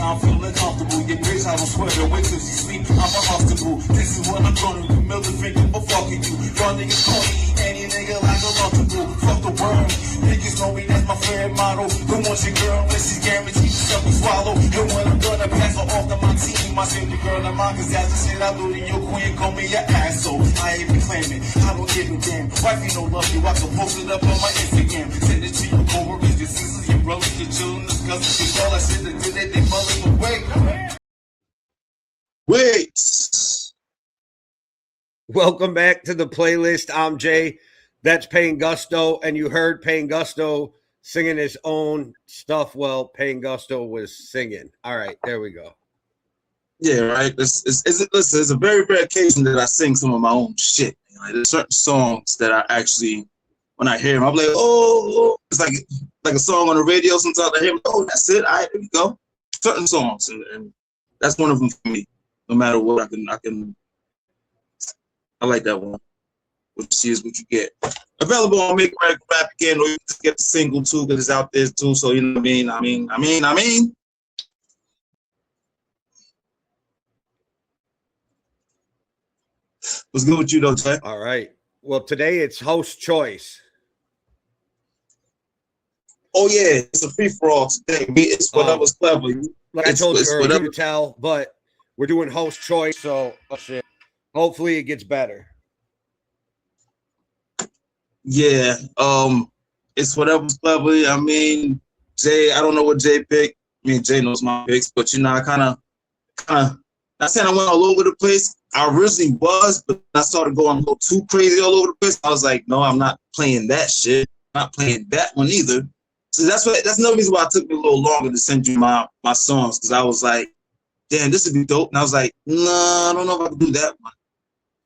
I'm feeling comfortable. Your bitch, I don't swear to wait till she sleep. I'm a hospital. This is what I'm gonna do. Middle finger, but fucking you. Y'all niggas call me any nigga like a lunchable. Fuck the world. Niggas know me, that's my favorite model. Who wants your girl when she's guaranteed to suck me swallow? And when I'm gonna pass her off to my team, I send the girl of mine, cause that's the shit I do to your queen. Call me your asshole. I ain't been claiming. I don't give a damn. Wifey don't love you. I can post it up on my Instagram. Send it to your coworkers, your sisters, your brothers, your children, your cousins, your all that shit that did it, they mothers. But wait. Welcome back to the playlist. I'm Jay. That's Payne Gusto, and you heard Payne Gusto singing his own stuff while Payne Gusto was singing. All right, there we go. Yeah, right. It's a very rare occasion that I sing some of my own shit. Like, there's certain songs that I actually, when I hear them, I'm like, oh, it's like a song on the radio. Sometimes I hear them, oh, that's it. All right, there we go. Certain songs, and that's one of them for me. No matter what, I like that one. Which is what you get. Available on Make Rap Again, or you can get the single too, because it's out there too. So you know what I mean. What's good with you though, Jay? All right. Well, today it's host choice. Oh yeah, it's a free for all today. It's whatever's clever. Like I told you earlier, you tell, but we're doing host choice, so hopefully it gets better. Yeah, it's whatever's clever. I mean, Jay, I don't know what Jay picked. I mean, Jay knows my picks, but you know, I kind of, not saying I went all over the place. I originally was, but I started going a little too crazy all over the place. I was like, no, I'm not playing that shit. I'm not playing that one either. So that's another reason why it took me a little longer to send you my songs, because I was like, damn, this would be dope. And I was like, nah, I don't know if I can do that one.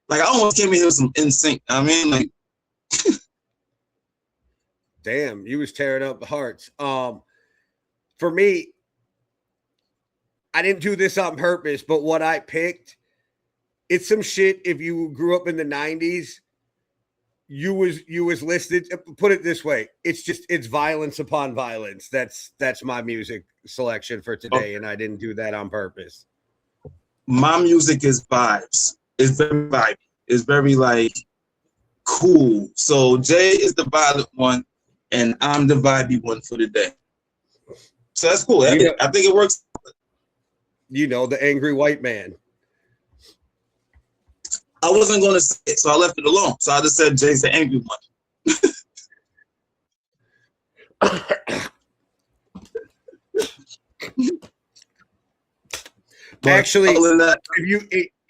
Like, I almost came in here with some NSYNC. I mean, like, damn, you was tearing up the hearts. For me, I didn't do this on purpose, but what I picked, it's some shit. If you grew up in the 90s, you was listed. Put it this way, it's violence upon violence. That's my music selection for today, okay. And I didn't do that on purpose. My music is vibes. It's very vibey. It's very like cool. So Jay is the violent one, and I'm the vibey one for the day. So that's cool. I think it works. You know, the angry white man. I wasn't going to say it, so I left it alone. So I just said Jay's the angry one. Actually,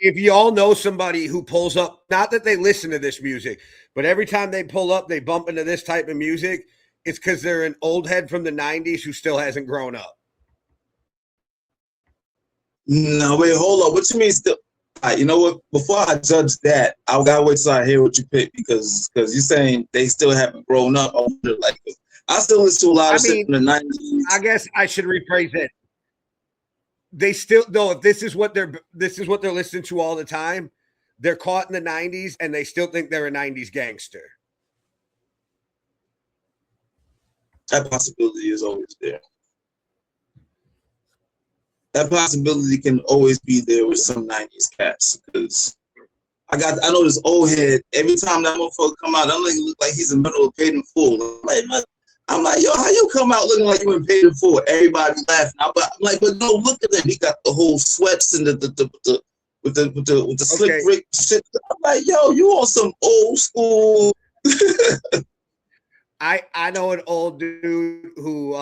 if you all know somebody who pulls up, not that they listen to this music, but every time they pull up, they bump into this type of music, it's because they're an old head from the 90s who still hasn't grown up. No, wait, hold on. What you mean still? You know what? Before I judge that, I gotta wait till I hear what you pick, because you're saying they still haven't grown up. I still listen to a lot of shit from the 90s. I guess I should rephrase it. They still though, if this is what they're listening to all the time, they're caught in the 90s and they still think they're a 90s gangster. That possibility is always there. That possibility can always be there with some 90s cats, because I know this old head. Every time that motherfucker come out, I'm like, look like he's in the middle of Paid in Full. I'm like, yo, how you come out looking like you in Paid in Full? Everybody laughing. I'm like, but no, look at him. He got the whole sweats and with the slick brick shit. I'm like, yo, you on some old school. I know an old dude who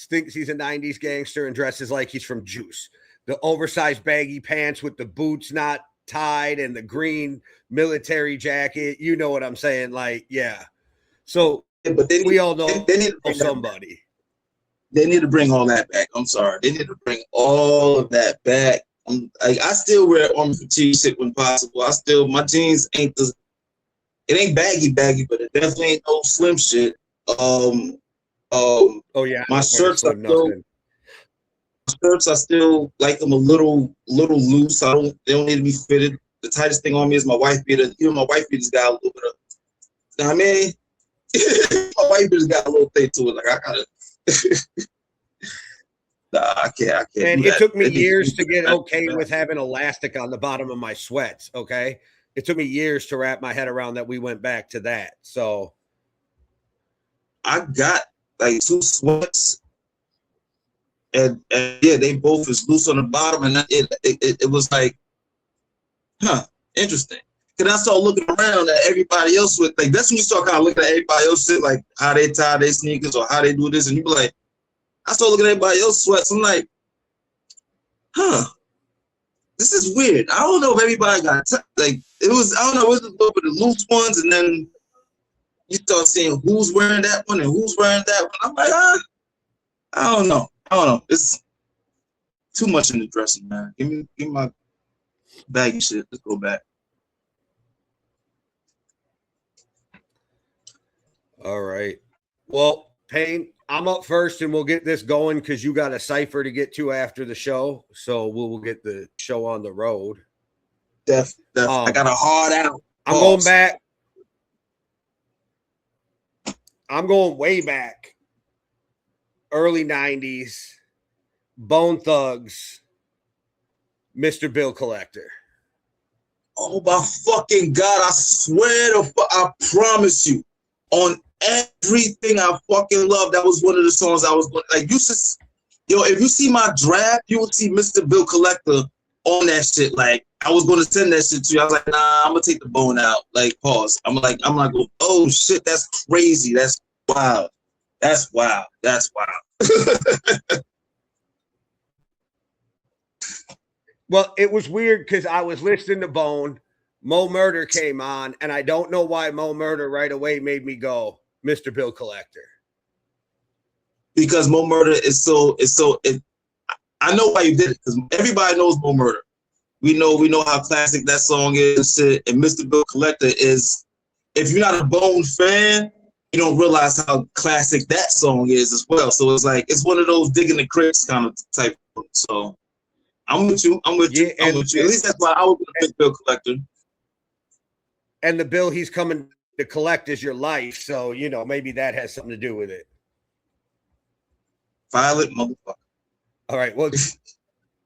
thinks he's a 90s gangster and dresses like he's from Juice. The oversized baggy pants with the boots not tied and the green military jacket. You know what I'm saying? Like, yeah. So but we all know they need to somebody. They need to bring all that back. I'm sorry. They need to bring all of that back. I still wear army fatigue shit when possible. My jeans ain't it ain't baggy, but it definitely ain't no slim shit. Oh yeah, my shirts I still like them a little loose. They don't need to be fitted. The tightest thing on me is my wife beater. Even my wife beater's got a little bit of, you know what I mean? My wife beater's got a little thing to it. Like I gotta Nah, I can't. And do it that. took me They need years do to get that. okay with having elastic on the bottom of my sweats. Okay. It took me years to wrap my head around that we went back to that. So I got like 2 sweats, and yeah, they both is loose on the bottom, and it was like, interesting. Cause I started looking around at everybody else with like that's when you start kind of looking at everybody else shit, like how they tie their sneakers or how they do this, and you be like, I started looking at everybody else sweats. I'm like, this is weird. I don't know if everybody got like it was. I don't know. It was a little bit of loose ones, and then you start seeing who's wearing that one and who's wearing that one. I'm like, I don't know. It's too much in the dressing, man. Give me my baggy shit. Let's go back. all right. Well, Payne, I'm up first and we'll get this going because you got a cipher to get to after the show. So we'll get the show on the road. Definitely. I got a hard out. I'm going back. I'm going way back. Early 90s. Bone Thugs. Mr. Bill Collector. Oh my fucking God, I swear I promise you, on everything I fucking love, that was one of the songs I was like, if you see my draft, you will see Mr. Bill Collector on that shit. Like, I was gonna send that shit to you. I was like, nah, I'm gonna take the bone out. Like, pause. I'm like, oh shit, that's crazy. That's wild. That's wild. Well, it was weird because I was listening to Bone. Mo Murder came on, and I don't know why Mo Murder right away made me go, Mr. Bill Collector. Because Mo Murder is I know why you did it, because everybody knows Mo Murder. We know how classic that song is, and Mr. Bill Collector is, if you're not a Bone fan, you don't realize how classic that song is as well. So it's like, it's one of those digging the crates kind of type of, so I'm with you. At least that's why I was going to pick Bill Collector. And the bill he's coming to collect is your life. So, maybe that has something to do with it. Violent motherfucker. All right. Well,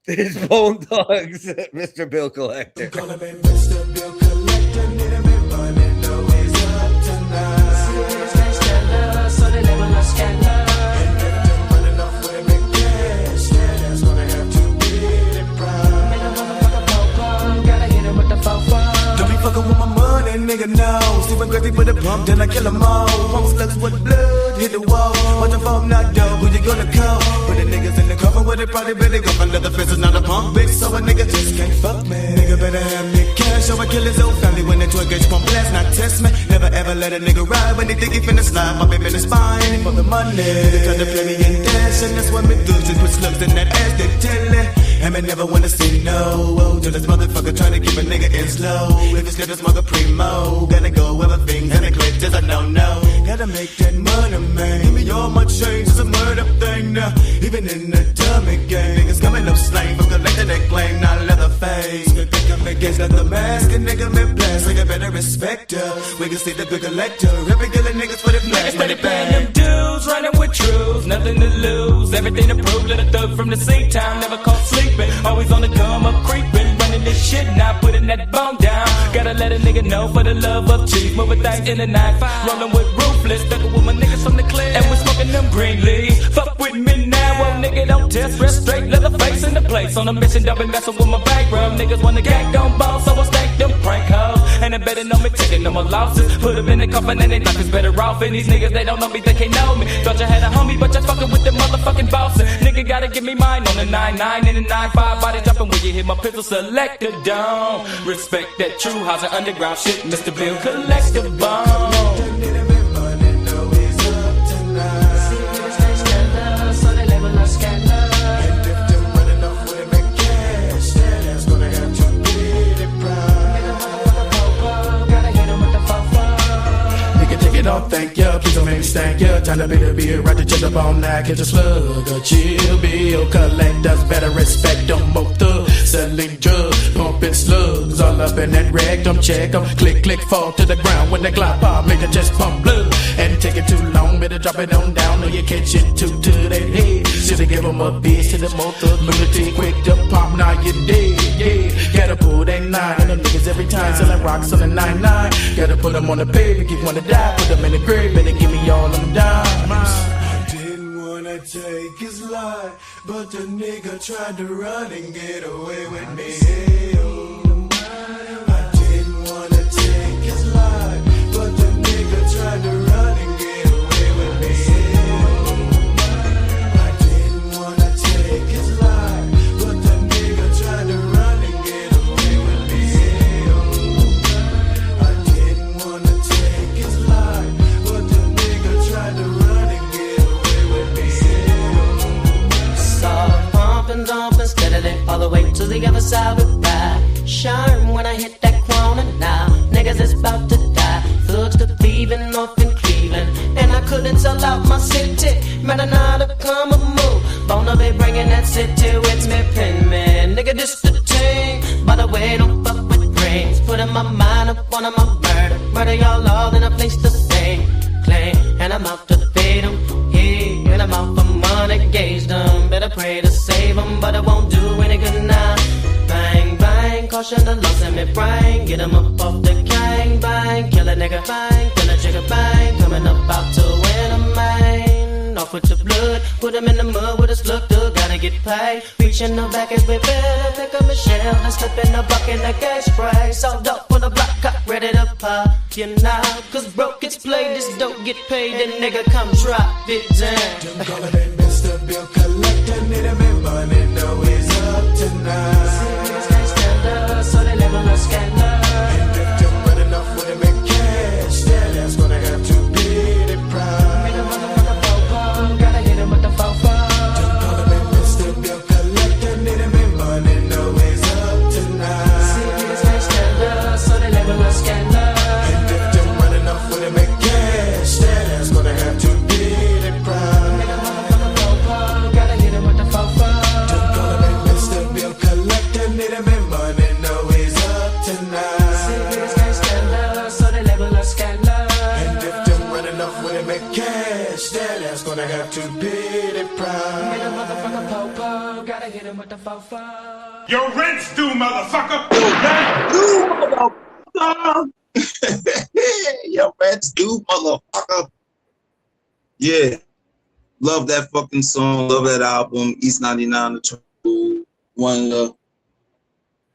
it's Bone Thugs, Mr. Bill Collector. Gonna be Mr. Bill Collector. Need him in money, know he's up tonight. Serious gangsta love, so they label us scandal. And if they're running off with big cash, then that's gonna have to be the prime. Make a motherfucker pop, gotta hit him with the fofo. Don't be fucking with my money, nigga, no. Sleeping crazy with a pump, then I kill them all. Pump slugs with blood, hit the wall. Watch the phone not dope, who you gonna call? Put the niggas in the coffin where they probably better go under the fence. It's not a pump, bitch, so a nigga just can't fuck me. Nigga better have me cash, or I kill his old family when they 12 gauge pump blast, not test me. Never ever let a nigga ride when they think he finna slide. My baby in the spine for the money. They try to play me in dash, and that's what me do. Just put slugs in that ass, they tell it. And me never wanna say no. Oh, to this motherfucker trying to keep a nigga in slow. If it's good, it's mother primo. Gotta go everything, and the glitches I don't know. Gotta make that money, man. Give me all my change, it's a murder thing now. Even in the dummy game, niggas coming up slang for collecting that claim, not leather face. Good think I'm against leather mask, and nigga me blast. Nigga better respect her. We can see the big collector. Every killing niggas for the flash. Money paying them dues, running with truth, nothing to lose, everything to prove. Little thug from the same town, never caught sleeping, always on the come up creeping, running this shit now, putting that bone down. Gotta let a nigga know for the love of cheese, moving things in the 9-5, rolling with ruthless, thugging with my niggas from the clip, and we smoking them green leaves. Fuck with me now, well nigga don't test, rest straight, leather face in the place. On a mission, don't be messing with my background. Niggas wanna gang on balls, so I stank them prank hoes, and they better know me, taking no more losses. Put them in the coffin and they life is better off. And these niggas, they don't know me, they can't know me. Thought you had a homie, but you're fucking with the motherfucking bosses. Nigga gotta give me mine on the 9-9 and the 9-5. Body jumping when you hit my pistol selector down. Respect that true house and underground shit, Mr. Bill Collector Bone. Need him in money, know he's up tonight. Serious gangsta love, so they label us scandal. And if they're running off with big cash, then that's gonna have to be the prime. Make a motherfucker pop, gotta hit him with the fofo. Nigga, take it off, thank ya. Please don't make me stank ya. Time to be the beer, right to jump up on that. Catch a slug, a chill bill. Collectors better respect them both thugs. Selling drugs, pumping slugs. All up in that rectum, check them. Click, click, fall to the ground. When they glide pop, make it just pump blood. And take it too long, better drop it on down. Or you catch it too to that head. Shift to give him a bitch to the motor. Lunatic, quick to pop, now you're dead. Yeah, gotta pull that 9 on them niggas every time. Selling rocks on the 99. Gotta put them on the pavement, keep wanna die. Put them in the grave, better give me all them dimes. I didn't wanna take his life, but the nigga tried to run and get away with me. I didn't wanna take his life, but the nigga tried to run and get away with me. I didn't wanna take his life, but the nigga tried to run and get away with me. I didn't wanna take his life, but the nigga tried to run and get away with me. Start pumping, dumping steadily all the way to the other side of the ride. Shine when I hit that corner now. Niggas is about to die. Thugs to thieving off in Cleveland, and I couldn't sell out my city. Matter not to come a move. Bona be bringing that city with me, pin man. Nigga, this the thing. By the way, don't fuck with brains. Putting my mind up on my murder. Murder y'all all in a place to stay. Claim, and I'm out to fade them. Yeah, and I'm out for money, gauge them. Better pray to save them, but it won't do any good now. Bang, bang, caution the loss in me brain. Get him up off the gang, bang. Kill a nigga, bang. Kill a trigger, bang. Coming up out to win a man. Off with your blood, put him in the mud with a slug thug. Gotta get paid. Reaching the back as we better. Pick up Michelle and slip in the bucket like gas spray. Sold up for the block, cut ready to pop. You know, cause broke gets played, this don't get paid. Then nigga come drop it down. Them calling me Mr. Bill Collector. Need him in money, know he's up tonight. Niggas can't stand us, so they level us scandal. And if them running off with him in cash, that ass gonna have to pay the price. Make a motherfucker popo, gotta hit him with the fofo. Them calling me Mr. Bill Collector. Need him in money, know he's up tonight. Niggas can't stand us, so they level us scandal. And if them running off with him in cash, that ass gonna have to pay the price. Make a motherfucker popo, gotta hit him with the fofo. Them calling me Mr. Bill Collector. Need him in money, know he's up tonight. Niggas can't stand us, so they level us scandal. And if them running off with him in cash, that ass gonna have to pay the Make a price. motherfucker popo, gotta hit him with the fofo. Your rent's due, motherfucker. Yo, rats do, motherfucker. Yeah. Love that fucking song. Love that album. East 99, the Trouble. One of the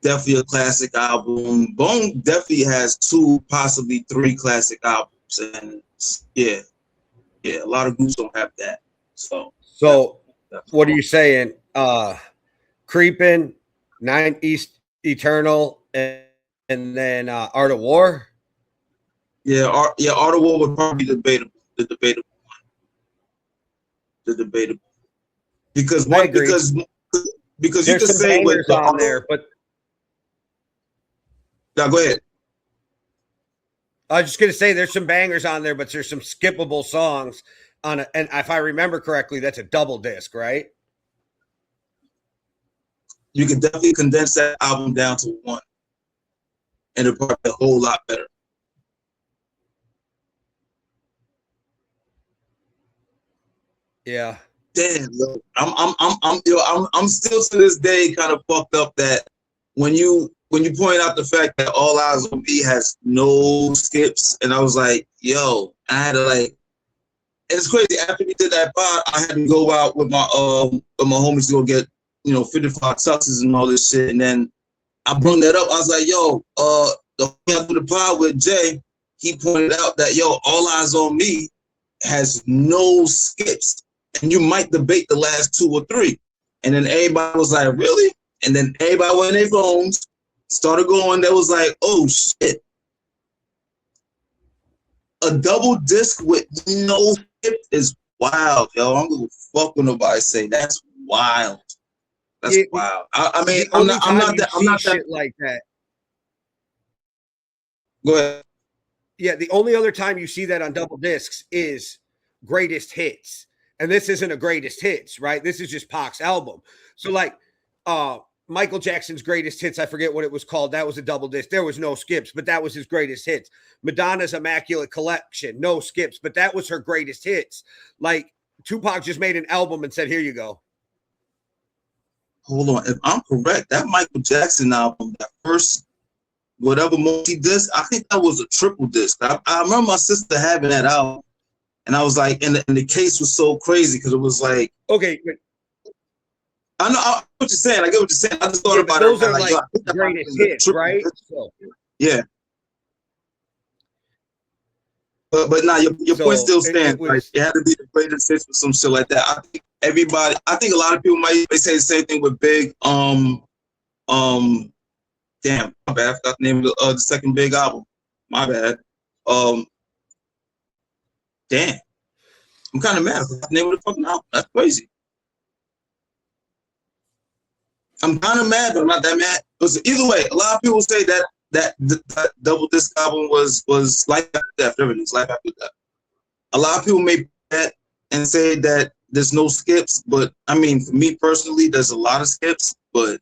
definitely a classic album. Bone definitely has 2, possibly 3 classic albums. And yeah. Yeah, a lot of groups don't have that. So What are you saying? Creeping, 9 East Eternal, and then Art of War. yeah, Art of War would probably be debatable. The debatable one. The debatable. Because I agree. because you There's could some say with bangers on there, but now go ahead. I was just gonna say there's some bangers on there, but there's some skippable songs on it. And if I remember correctly, that's a double disc, right? You can definitely condense that album down to 1. And it'll probably be a whole lot better. Yeah. Damn, yo. I'm still to this day kind of fucked up that when you point out the fact that All Eyes on Me has no skips, and I was like, yo, I had to like, and it's crazy. After we did that pod, I had to go out with my homies to go get 55 tuxes and all this shit, and then I brought that up. I was like, yo, the homie I do the pod with Jay, he pointed out that All Eyes on Me has no skips. And you might debate the last 2 or 3. And then everybody was like, really? And then everybody went in their phones, started going. They was like, oh, shit. A double disc with no skip is wild, yo. I don't give a fuck what nobody say. That's wild. That's wild. I mean, I'm not that shit like that. Go ahead. Yeah, the only other time you see that on double discs is greatest hits. And this isn't a greatest hits, right? This is just Pac's album. So like Michael Jackson's greatest hits, I forget what it was called. That was a double disc. There was no skips, but that was his greatest hits. Madonna's Immaculate Collection, no skips, but that was her greatest hits. Like Tupac just made an album and said, here you go. hold on. If I'm correct, that Michael Jackson album, that first whatever multi-disc, I think that was a triple disc. I remember my sister having that album, and I was like, and the case was so crazy because it was like, Okay, but I know what you're saying. I get what you're saying. I just thought about those it. are Like, yo, I like think that greatest was a hits, triple right? disc. So, Yeah. But now your point So, still it stands. Like was- it had to be the greatest hits or some shit like that. I think everybody. I think a lot of people might say the same thing with Big. Damn, my bad. I forgot the name of the second Big album. My bad. Damn. I'm kind of mad. I forgot the name of the fucking album. That's crazy. I'm kind of mad, but I'm not that mad. Because either way, a lot of people say that double disc album was Life After Death. There it is, Life After Death. A lot of people may that and say that there's no skips, but I mean, for me personally, there's a lot of skips. But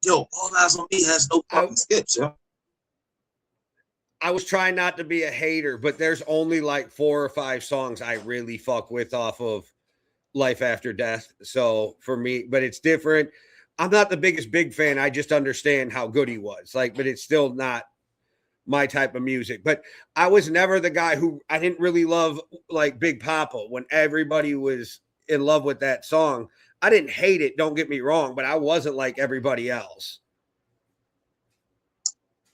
yo, All Eyes on Me has no fucking skips, yo. I was trying not to be a hater, but there's only like 4 or 5 songs I really fuck with off of Life After Death. So for me, but it's different. I'm not the biggest Big fan. I just understand how good he was. Like, but it's still not my type of music. But I was never the guy who I didn't really love like Big Papa when everybody was in love with that song. I didn't hate it, don't get me wrong, but I wasn't like everybody else.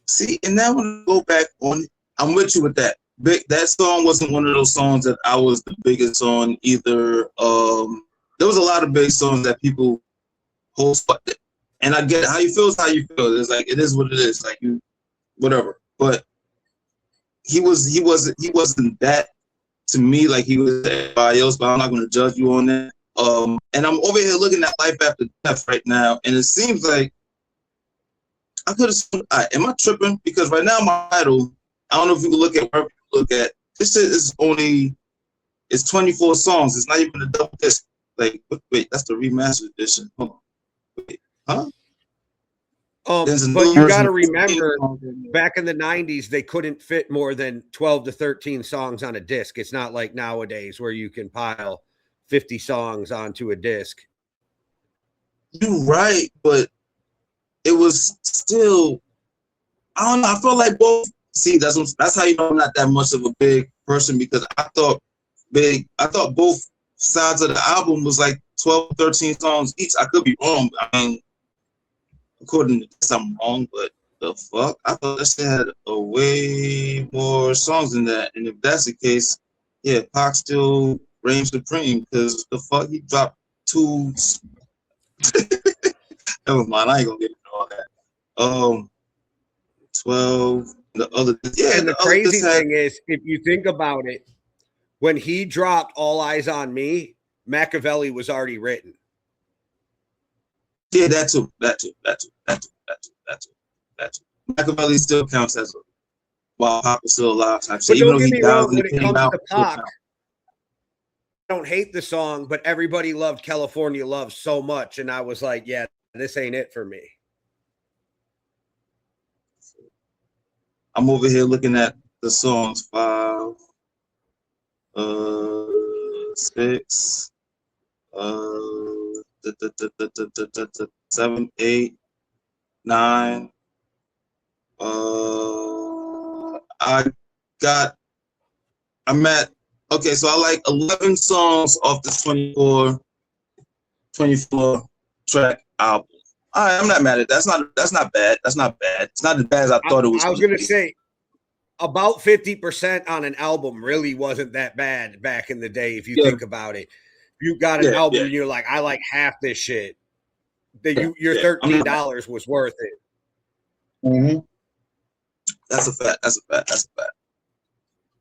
See, and now when I go back on it, I'm with you with that. That song wasn't one of those songs that I was the biggest on either. There was a lot of big songs that people hold, and I get it. How you feel is how you feel. It's like it is what it is. Like you, whatever. But he wasn't that to me like he was to everybody else. But I'm not going to judge you on that. And I'm over here looking at Life After Death right now, and it seems like I could have. Am I tripping? Because right now my title, I don't know if you can look at where you look at. This shit is it's 24 songs. It's not even a double disc. Like wait, that's the remastered edition. Hold on. Wait, huh? But you got to remember, back in the 90s, they couldn't fit more than 12 to 13 songs on a disc. It's not like nowadays where you can pile 50 songs onto a disc. You're right, but it was still, I don't know. I felt like both. See, that's how you know I'm not that much of a Big person, because I thought both sides of the album was like 12, 13 songs each. I could be wrong. I mean, according to this, I'm wrong, but the fuck? I thought that shit had a way more songs than that. And if that's the case, yeah, Pac still reigns supreme, because the fuck, he dropped 2. Never mind, I ain't gonna get into all that. 12, the other, yeah. And the crazy thing is, if you think about it, when he dropped All Eyes on Me, Machiavelli was already written. Yeah, that too. Machiavelli still counts as while Pop is still alive. So But even don't though get he me died wrong, when when it it came comes out, to Pac, I don't hate the song, but everybody loved California Love so much. And I was like, yeah, this ain't it for me. I'm over here looking at the songs 5, 6, 7, 8, 9. I'm at, okay, so I like 11 songs off the 24 track album. All right, I'm not mad at that. That's not bad. That's not bad. It's not as bad as I thought it was. I was going to say about 50% on an album really wasn't that bad back in the day. If you think about it, you got an album and you're like, I like half this shit. Your $13 was worth it. Mm-hmm. That's a fact.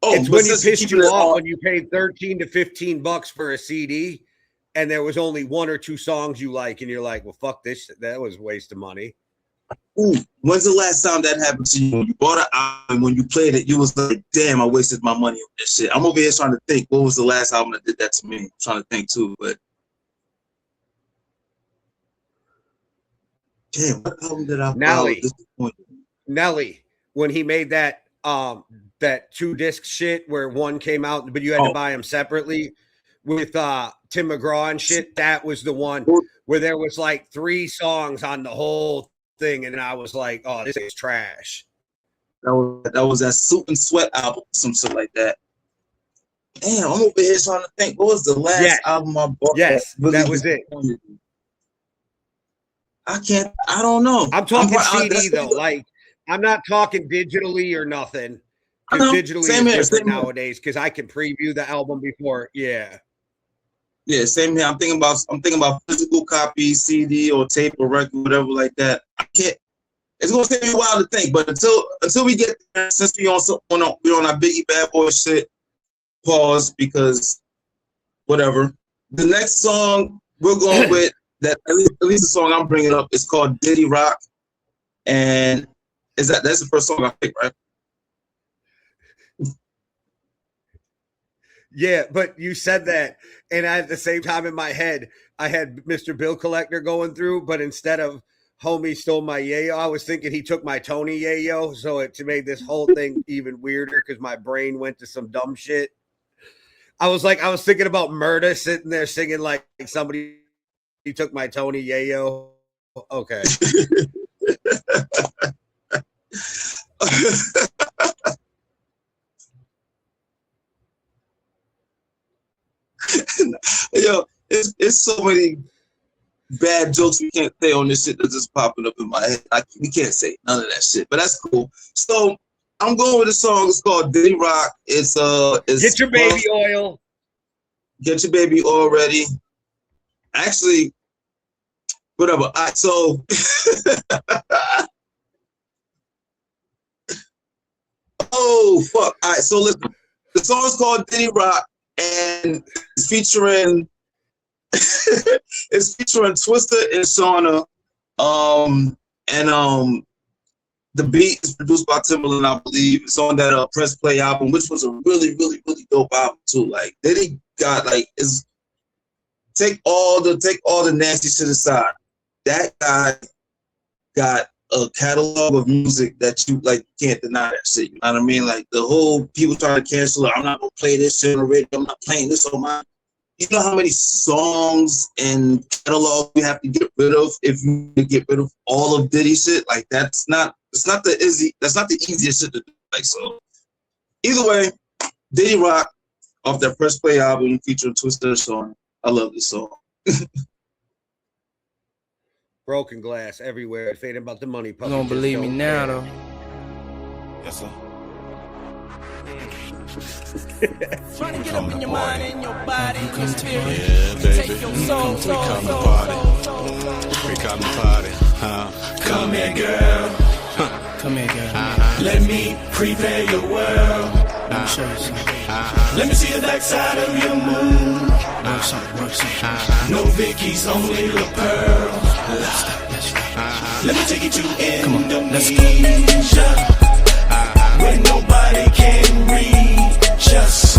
Oh, it's when he pissed you off when you paid $13 to $15 for a CD and there was only 1 or 2 songs you like, and you're like, well, fuck this. That was a waste of money. Ooh, when's the last time that happened to you? When you bought an album, when you played it, you was like, damn, I wasted my money on this shit. I'm over here trying to think, what was the last album that did that to me? I'm trying to think too, but damn, what album did I buy? Nelly, when he made that 2-disc shit where one came out, but you had to buy them separately with Tim McGraw and shit, that was the one where there was like 3 songs on the whole thing, and I was like, oh, this is trash. That was that Suit and Sweat album, some shit like that. Damn, I'm over here trying to think. What was the last album I bought? Yes, that was it. I don't know. I'm talking CD though. Like, I'm not talking digitally or nothing. Because digitally is different nowadays because I can preview the album before. Yeah. Yeah, same here. I'm thinking about physical copy, CD or tape or record, whatever like that. I can't. It's gonna take me a while to think, but until we get there, since we're on our Biggie Bad Boy shit, pause because whatever. The next song we're going with that at least the song I'm bringing up is called Diddy Rock, and that's the first song I picked, right? Yeah, but you said that, and at the same time in my head, I had Mr. Bill Collector going through, but instead of Homie Stole My Yayo, I was thinking he took my Tony Yayo, so it made this whole thing even weirder because my brain went to some dumb shit. I was thinking about Murda sitting there singing like somebody he took my Tony Yayo. Okay. Yo, it's so many bad jokes we can't say on this shit that's just popping up in my head. We can't say none of that shit, but that's cool. So I'm going with a song. It's called Diddy Rock. It's Get Your Baby Oil. Get Your Baby Oil ready. Actually, whatever. All right, so oh fuck. All right, so listen. The song is called Diddy Rock. And it's featuring Twista and Shawnna. The beat is produced by Timbaland, I believe. It's on that Press Play album, which was a really, really, really dope album too. Like Diddy got take all the nasty shit aside. That guy got a catalog of music that you can't deny that shit. You know what I mean? Like the whole people trying to cancel it. I'm not gonna play this shit on the radio. I'm not playing this on my. You know how many songs and catalogs we have to get rid of if you get rid of all of Diddy shit? Like that's not the easiest shit to do. Like so. Either way, Diddy Rock off that Press Play album featuring Twista and Shawnna. I love this song. Broken glass everywhere. If it ain't about the money, You don't believe me now, though. Yes, sir. Trying to get up in your mind and your body and your spirit. Yeah, baby. Take your soul, We come to party. Come here, girl. Come here, girl. Let me prepare your world. Let me show you something. Let me see the back side of your moon. Work something. No Vickies, only La Pearl. Let me take you to Indonesia, where nobody can reach us.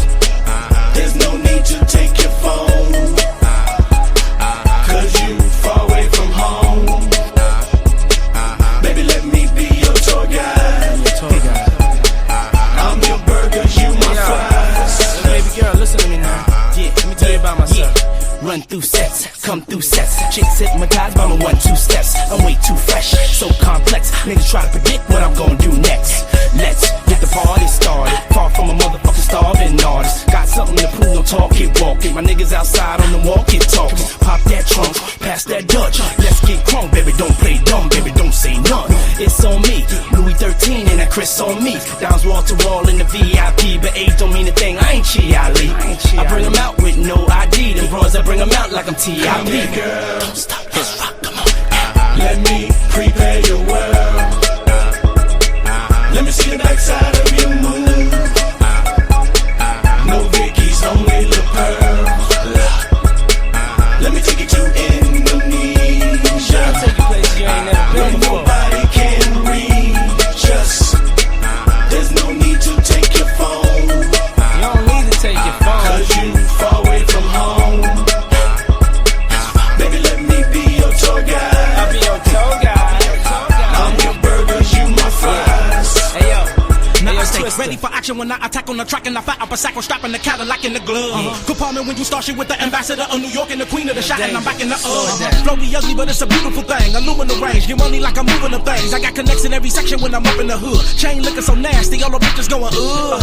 There's no need to take your phone, 'cause you far away from home. Baby, let me be your tour guide. I'm your burgers, you my fries. Baby girl, listen to me now. Yeah, let me tell you about myself. Run through sets, come through sets. Chicks hypnotized by my 1-2 steps. I'm way too fresh, so complex. Niggas try to predict what I'm gonna do next. Let's get the party started. Far from a motherfucking starving artist. Got something to prove, no talk it, walk it. My niggas outside on the walk it, talking. Pop that trunk, pass that Dutch. Let's get crunk, baby, don't play dumb, baby, don't say none. It's on me, Louis 13 and that Chris on me. Downs wall to wall in the VIP, but age don't mean a thing, I ain't Chi-Ali. I bring them out with no ID, them bros I bring them out like I'm T.I.P. Come here, girl. Don't stop, let's rock, come on. Let me prepare your world. Let me see the backside of your moon. No Vickies, only La Pearl. Let me take you to Indonesia, I'll take you places you ain't never where been before. nobody can reach us. There's no need to take your phone, You don't need to take your phone. 'cause you far away from home. Baby, let me be when I attack on the track and I fire up a sack on strapping the Cadillac in the glove. Good partner when you start shit with the ambassador of New York and the queen of the shot, and I'm back in the Flow be ugly, but it's a beautiful thing. Aluminum range, get money like I'm moving the things. I got connects in every section when I'm up in the hood. Chain looking so nasty, all the bitches going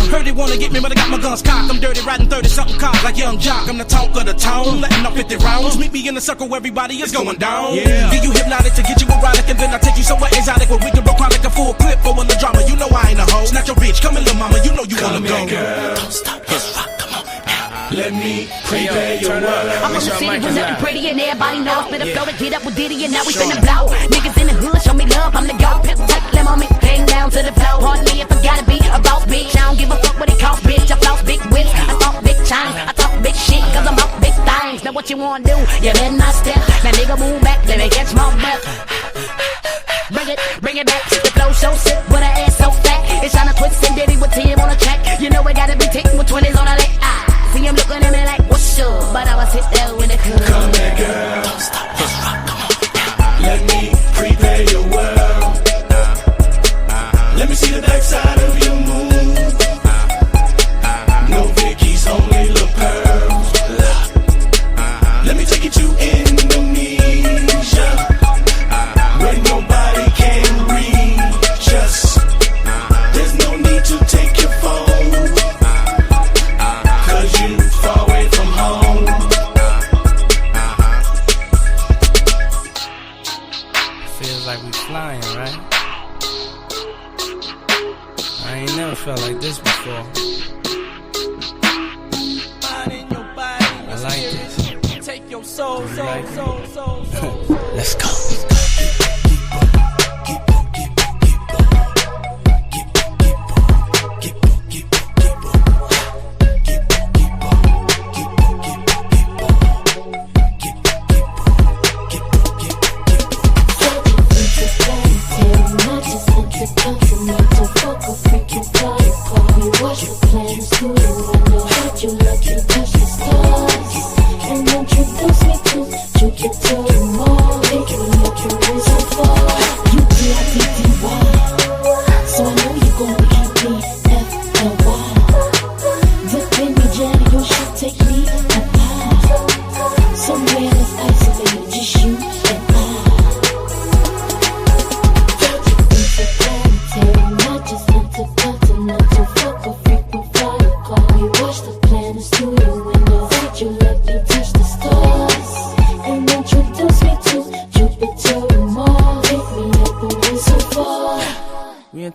Heard they wanna get me, but I got my guns cocked. I'm dirty, riding 30-something cars like Young Jock. I'm the talk of the town, letting off 50 rounds. Meet me in the circle, everybody is going down. Get you hypnotic to get you erotic, and then I take you somewhere exotic where we can rock like a full clip for the drama. You know I ain't a hoe. Snatch your bitch, come in, little mama. You know you wanna go. Girl. Don't stop, let's rock. Come on. Let me prepare your world. I'm on the city with nothing pretty and everybody knows. Spit a flow and get up with Diddy and now we finna blow. Niggas in the hood, show me love, I'm the go. Pip tight, lemon on me, hang down to the flow. Pardon me if I gotta be about bitch. I don't give a fuck what it costs, bitch. I floss big whips, I talk big chains, I talk big shit, cause I'm out big things. Now what you wanna do? You better not step. Now nigga move back, let me catch my breath. Bring it back. The flow so sick, with her ass so fat. It's trying to twist and Diddy with 10 on the track. You know we gotta be taking with 20s on the leg. See him looking at me like, what's up? But I was hit there with the club. Come here, girl. Don't stop, let's rock. Come on. Let me prepare your world. Let me see the backside of your moon. No Vickies, only La Pearls. Let me take you to Indonesia, where nobody can reach us. There's no need to take your phone, cause you far away from home. Feels like we flying, right? I ain't never felt like this before. I like this. Take your soul, You like it? soul. Let's go.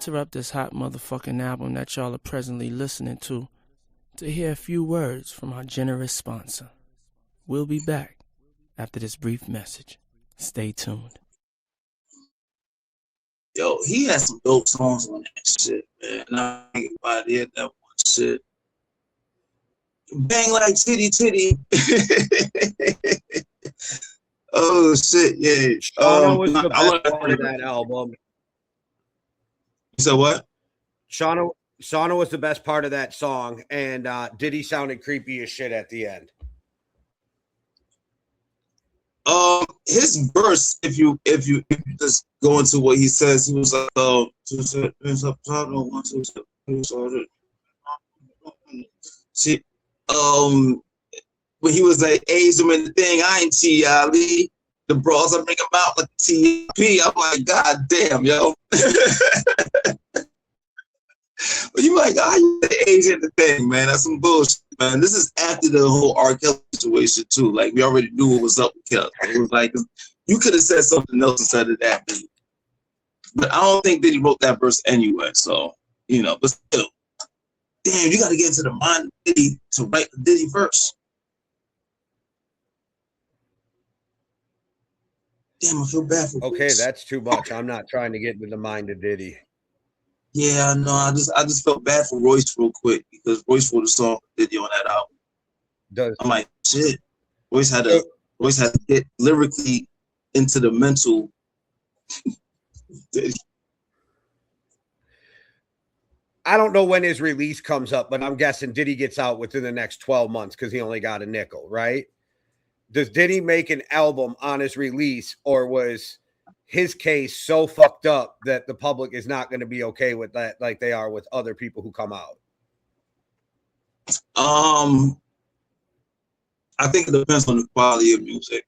Interrupt this hot motherfucking album that y'all are presently listening to hear a few words from our generous sponsor. We'll be back after this brief message. Stay tuned. Yo, he has some dope songs on that shit, man. And I think about it, that one shit. Bang like titty. Oh shit, yeah. Shauna was the I best part of that album. You said what? Shauna was the best part of that song, and Diddy sounded creepy as shit at the end. His verse, if you just go into what he says, he was like, when he was like, Asian in the thing, I ain't T.I.L.E. The bras I bring him out like T.P. I'm like, God damn, yo. But you like, you the Asian the thing, man. That's some bullshit, man. This is after the whole R. Kelly situation too. Like we already knew what was up with Kelly. It was like you could have said something else instead of that. But I don't think that he wrote that verse anyway. So but still, damn, you got to get into the mind of Diddy to write the Diddy verse. Damn, I feel bad for. Okay, Bruce. that's too much. I'm not trying to get into the mind of Diddy. Yeah, no, I just felt bad for Royce real quick because Royce wrote a song with Diddy on that album. I'm like, shit. Royce had to get lyrically into the mental Diddy. I don't know when his release comes up, but I'm guessing Diddy gets out within the next 12 months because he only got a nickel, right? Does Diddy make an album on his release, or was his case so fucked up that the public is not going to be okay with that like they are with other people who come out? I think it depends on the quality of music.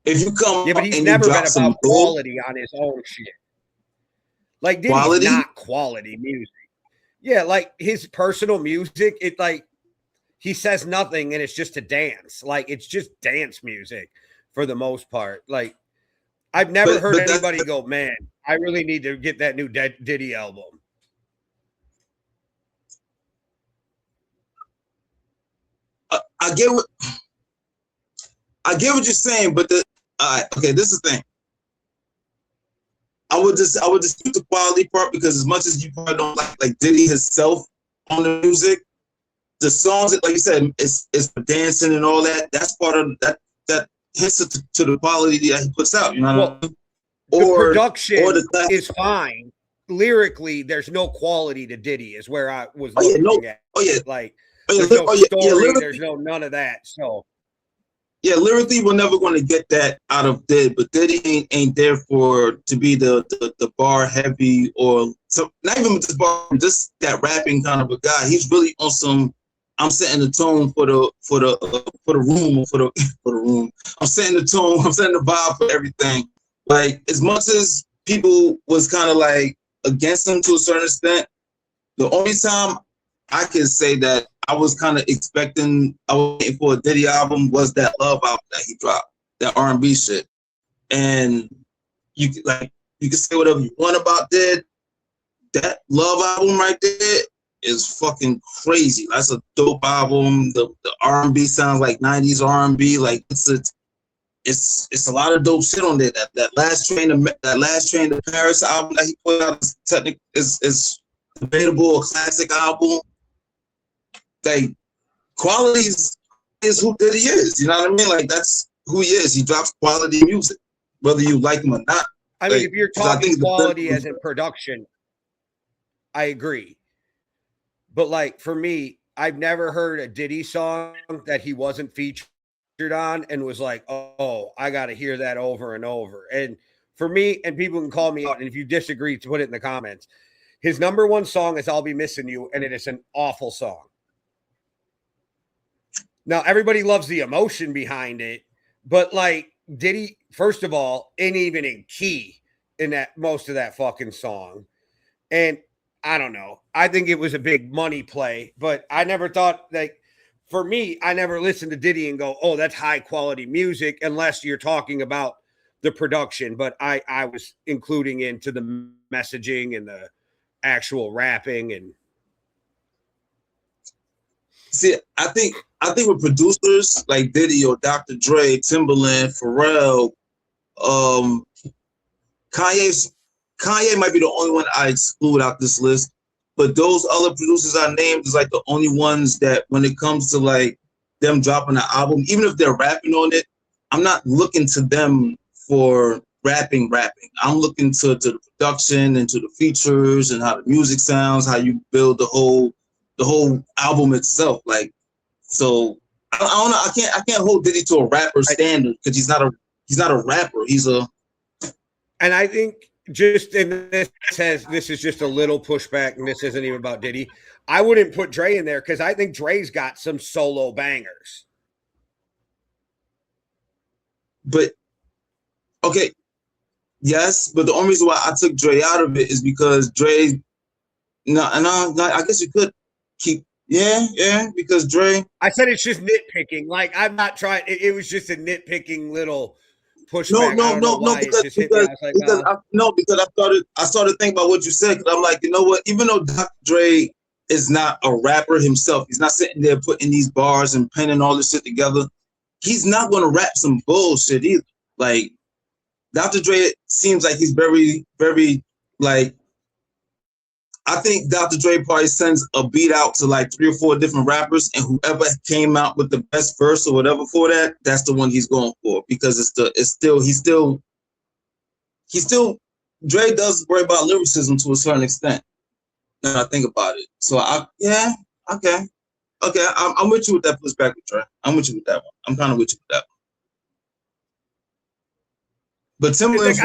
If you come Yeah, but he's and never you been drop some about gold quality on his own shit. Like Diddy's quality, not quality music. Yeah, like his personal music, it like he says nothing and it's just a dance. Like it's just dance music for the most part. Like I've never heard but that's anybody go, man, I really need to get that new Diddy album. I get what you're saying, but okay, this is the thing. I would dispute the quality part because as much as you probably don't like Diddy himself on the music, the songs, like you said, it's for dancing and all that. That's part of that hits to the quality that he puts out. You know what I mean? The production is fine. Lyrically, there's no quality to Diddy. Is where I was looking at. Like there's no story. There's no none of that. So. Yeah, lyrically, we're never going to get that out of Diddy, but Diddy ain't there to be the bar heavy or not even just bar, just that rapping kind of a guy. He's really on some. I'm setting the tone for the room for the room. I'm setting the tone. I'm setting the vibe for everything. Like as much as people was kind of like against him to a certain extent, the only time I can say that I was kind of expecting, I was waiting for a Diddy album was that Love album that he dropped, that R&B shit. And you can say whatever you want about that. That Love album right there is fucking crazy. That's a dope album. The R&B sounds like 90s R&B. Like it's a lot of dope shit on there. That last train to Paris album that he put out is debatable, a classic album. Like quality is who Diddy is. You know what I mean? Like that's who he is. He drops quality music, whether you like him or not. I mean, if you're talking quality as in production, I agree. But like for me, I've never heard a Diddy song that he wasn't featured on and was like, oh, I got to hear that over and over. And for me, and people can call me out, and if you disagree, to put it in the comments. His number one song is "I'll Be Missing You," and it is an awful song. Now, everybody loves the emotion behind it, but like Diddy, first of all, ain't even in key in that most of that fucking song. And I don't know. I think it was a big money play, but I never thought like for me, I never listened to Diddy and go, oh, that's high quality music, unless you're talking about the production. But I was including into the messaging and the actual rapping and see, I think with producers like Diddy or Dr. Dre, Timbaland, Pharrell, Kanye might be the only one I exclude out this list. But those other producers I named is like the only ones that when it comes to like them dropping an album, even if they're rapping on it, I'm not looking to them for rapping. I'm looking to the production and to the features and how the music sounds, how you build the whole album itself. Like, so I don't know. I can't hold Diddy to a rapper standard because he's not a rapper. And I think just in this is just a little pushback, and this isn't even about Diddy. I wouldn't put Dre in there because I think Dre's got some solo bangers. But okay, yes, but the only reason why I took Dre out of it is because Dre. No, I guess you could keep. Yeah, because Dre. I said it's just nitpicking. Like I'm not trying. It was just a nitpicking little pushback. No, because I started thinking about what you said. Because I'm like, you know what? Even though Dr. Dre is not a rapper himself, he's not sitting there putting these bars and penning all this shit together. He's not going to rap some bullshit either. Like Dr. Dre seems like he's very, very like. I think Dr. Dre probably sends a beat out to like 3 or 4 different rappers, and whoever came out with the best verse or whatever for that, that's the one he's going for because he's still Dre does worry about lyricism to a certain extent. When I think about it, so okay, I'm with you with that pushback with Dre. I'm with you with that one. I'm kind of with you with that one. But Timbaland,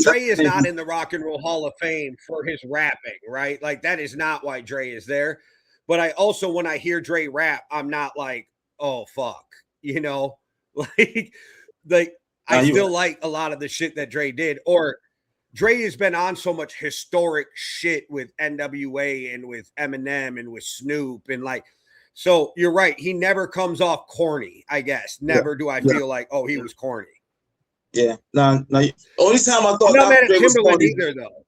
Dre is not in the Rock and Roll Hall of Fame for his rapping, right? Like that is not why Dre is there. But I also, when I hear Dre rap, I'm not like, oh fuck, you know, like I still like a lot of the shit that Dre did. Or Dre has been on so much historic shit with NWA and with Eminem and with Snoop and like, so you're right. He never comes off corny, I guess. Never do I feel like, oh, he was corny. Yeah. No. Only time I thought I'm not mad at Dre was Timbaland corny, either, though.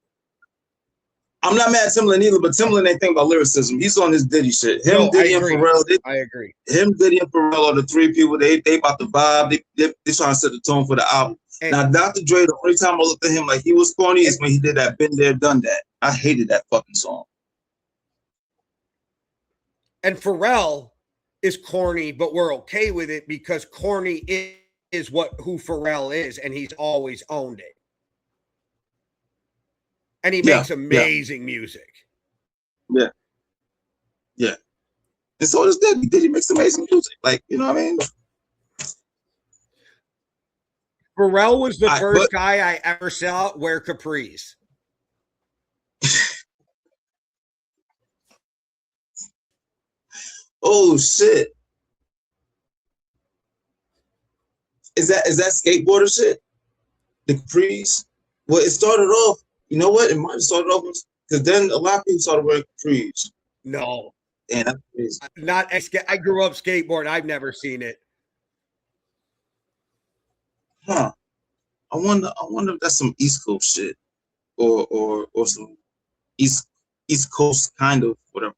I'm not mad at Timbaland either, but Timbaland ain't think about lyricism. He's on his Diddy shit. Him, No, Diddy, I and agree. Pharrell. I agree. Him, Diddy, and Pharrell are the three people. They about the vibe. They trying to set the tone for the album. And, now, Dr. Dre, the only time I looked at him like he was corny is when he did that "Been There, Done That." I hated that fucking song. and Pharrell is corny, but we're okay with it because corny is who Pharrell is, and he's always owned it. And he makes amazing music. Yeah. Yeah. And so does Diddy. Diddy makes amazing music. Like, you know what I mean? Pharrell was the first guy I ever saw wear capris. Oh shit. Is that skateboarder shit? The capris? Well, it started off, you know what? It might have started off because then a lot of people started wearing capris. No. And that's crazy. I grew up skateboarding. I've never seen it. Huh. I wonder if that's some East Coast shit or some East Coast kind of whatever.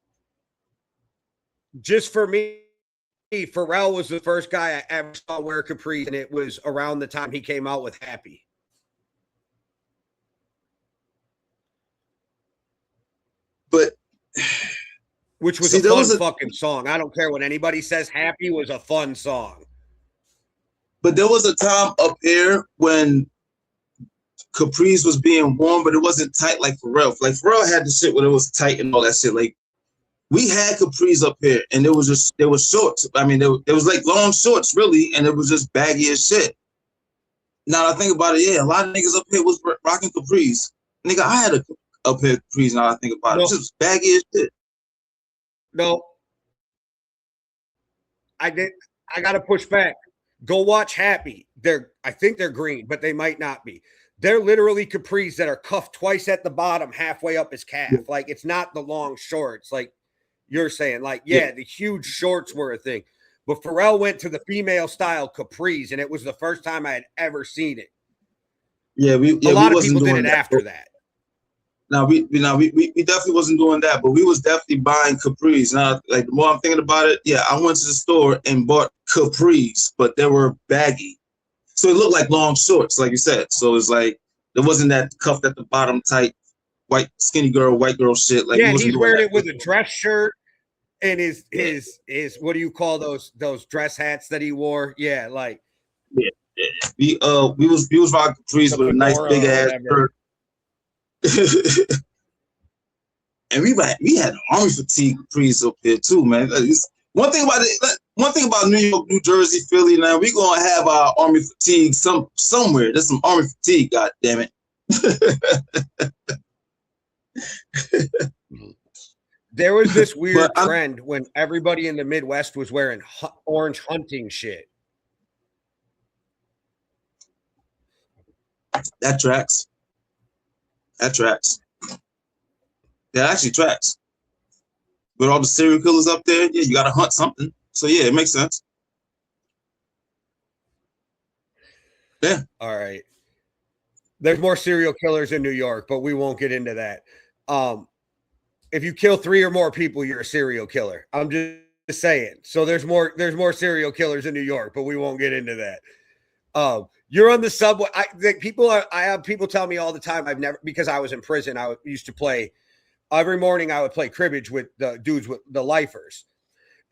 Just for me, Pharrell was the first guy I ever saw wear capris, and it was around the time he came out with Happy. But which was a fun fucking song. I don't care what anybody says. Happy was a fun song. But there was a time up here when capris was being worn, but it wasn't tight like Pharrell. Like Pharrell had the shit where it was tight and all that shit. Like we had capris up here, and there were shorts. I mean, it was like long shorts, really, and it was just baggy as shit. Now that I think about it, yeah, a lot of niggas up here was rocking capris. Nigga, I had a up here capris. Now I think about it, it was just baggy as shit. No, I got to push back. Go watch Happy. I think they're green, but they might not be. They're literally capris that are cuffed twice at the bottom, halfway up his calf. Yeah. Like it's not the long shorts, like you're saying. Like, yeah, the huge shorts were a thing. But Pharrell went to the female style capris, and it was the first time I had ever seen it. Yeah, a lot of people did it after that. Now we definitely wasn't doing that, but we was definitely buying capris. Now, like the more I'm thinking about it, yeah, I went to the store and bought capris, but they were baggy, so it looked like long shorts, like you said. So it's like there wasn't that cuffed at the bottom, tight, white skinny girl, white girl shit. Like yeah, he's wearing it with a dress shirt and his what do you call those dress hats that he wore? Yeah, like we was rocking capris with a nice big ass shirt. And we had army fatigue capris up here too, man. One thing about New York, New Jersey, Philly, now we gonna have our army fatigue somewhere. There's some army fatigue, god damn it. There was this weird trend when everybody in the Midwest was wearing orange hunting shit. That tracks. That actually tracks. With all the serial killers up there, yeah, you gotta hunt something. So yeah, it makes sense. Yeah. All right. There's more serial killers in New York, but we won't get into that. If you kill 3 or more people, you're a serial killer. I'm just saying. So there's more serial killers in New York, but we won't get into that. You're on the subway. I have people tell me all the time. I've never, because I was in prison. I used to play every morning. I would play cribbage with the dudes with the lifers,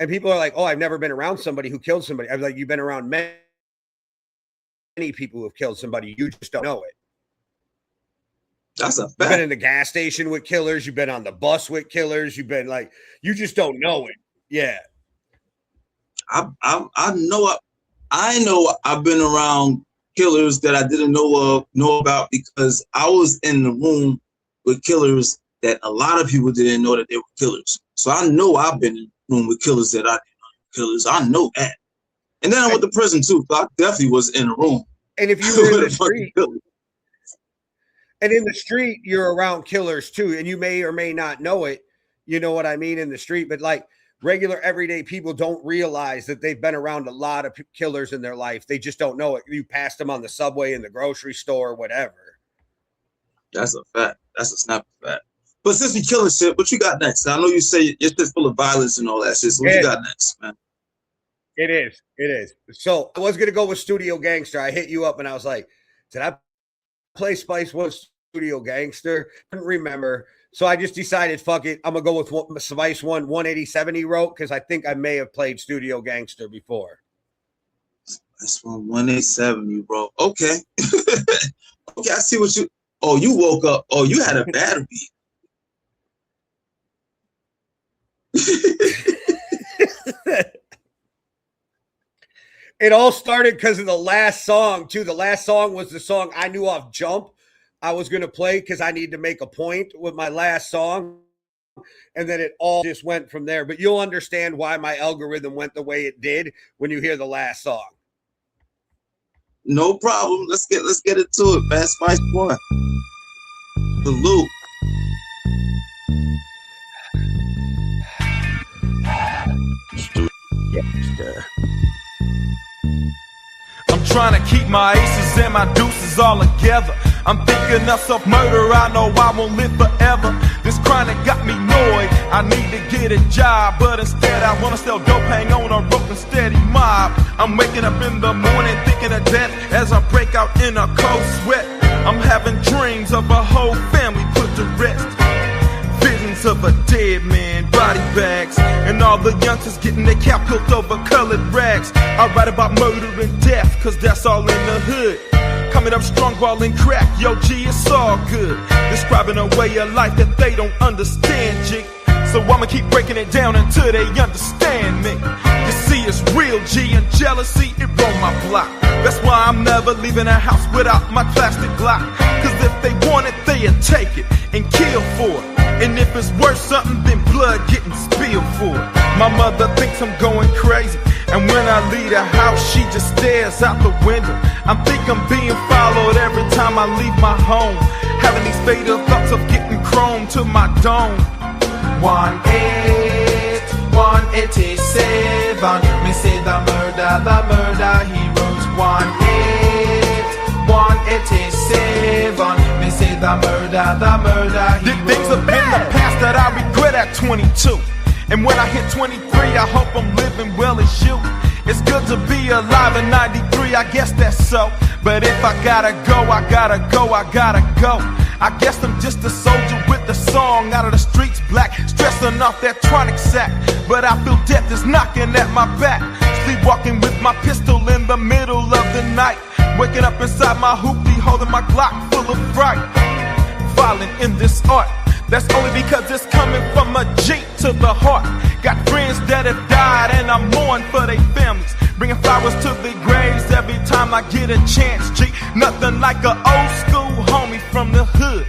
and people are like, "Oh, I've never been around somebody who killed somebody." I was like, "You've been around many people who have killed somebody. You just don't know it." That's a fact. You've been in the gas station with killers. You've been on the bus with killers. You've been like, you just don't know it. Yeah. I know I've been around killers that I didn't know about because I was in the room with killers that a lot of people didn't know that they were killers. So I know I've been in the room with killers that I didn't know killers. I know that. And then I went to prison too. So I definitely was in a room. And if you were in with the a fucking street, killer. and in the street, you're around killers too, and you may or may not know it. You know what I mean in the street, but like regular everyday people don't realize that they've been around a lot of killers in their life. They just don't know it. You passed them on the subway, in the grocery store, whatever. That's a fact. That's a snap fact. But since we killing shit, what you got next? I know you say your shit's full of violence and all that shit. So what you got next, man? It is. It is. So I was going to go with Studio Gangster. I hit you up and I was like, did I play Spice One Studio Gangster? Couldn't remember. So I just decided, fuck it. I'm going to go with Spice One 187 he wrote because I think I may have played Studio Gangster before. Spice One 187 you wrote. Okay. Okay, I see what you... Oh, you woke up. Oh, you had a battery. It all started because of the last song, too. The last song was the song I knew off Jump I was going to play because I need to make a point with my last song. And then it all just went from there. But you'll understand why my algorithm went the way it did when you hear the last song. No problem. Let's get into it, man. Spice One. Salute. I'm trying to keep my aces and my deuces all together. I'm thinking of self-murder, I know I won't live forever. This chronic got me annoyed, I need to get a job, but instead I wanna sell dope, hang on a rope and steady mob. I'm waking up in the morning thinking of death as I break out in a cold sweat. I'm having dreams of a whole family put to rest. Visions of a dead man, body bags, and all the youngsters getting their cap peeled over colored rags. I write about murder and death, cause that's all in the hood. Coming up strong, balling crack, yo G, it's all good. Describing a way of life that they don't understand, G. So I'ma keep breaking it down until they understand me. You see, it's real, G, and jealousy, it roll my block. That's why I'm never leaving a house without my plastic Glock. Cause if they want it, they'll take it and kill for it. And if it's worth something, then blood getting spilled for it. My mother thinks I'm going crazy, and when I leave the house, she just stares out the window. I think I'm being followed every time I leave my home, having these fatal thoughts of getting chrome to my dome. 187, me say the murder he wrote. 187, me say the murder he wrote. Things have been the past that I regret at 22. And when I hit 23, I hope I'm living well as you. It's good to be alive in 93, I guess that's so. But if I gotta go, I gotta go, I gotta go. I guess I'm just a soldier with the song out of the streets black, stressing off that tronic sack. But I feel death is knocking at my back, sleepwalking with my pistol in the middle of the night. Waking up inside my hoopty, holding my Glock full of fright. Violent in this art, that's only because it's coming from a G to the heart. Got friends that have died and I mourn for their families, bringing flowers to the graves every time I get a chance, G. Nothing like an old school homie from the hood.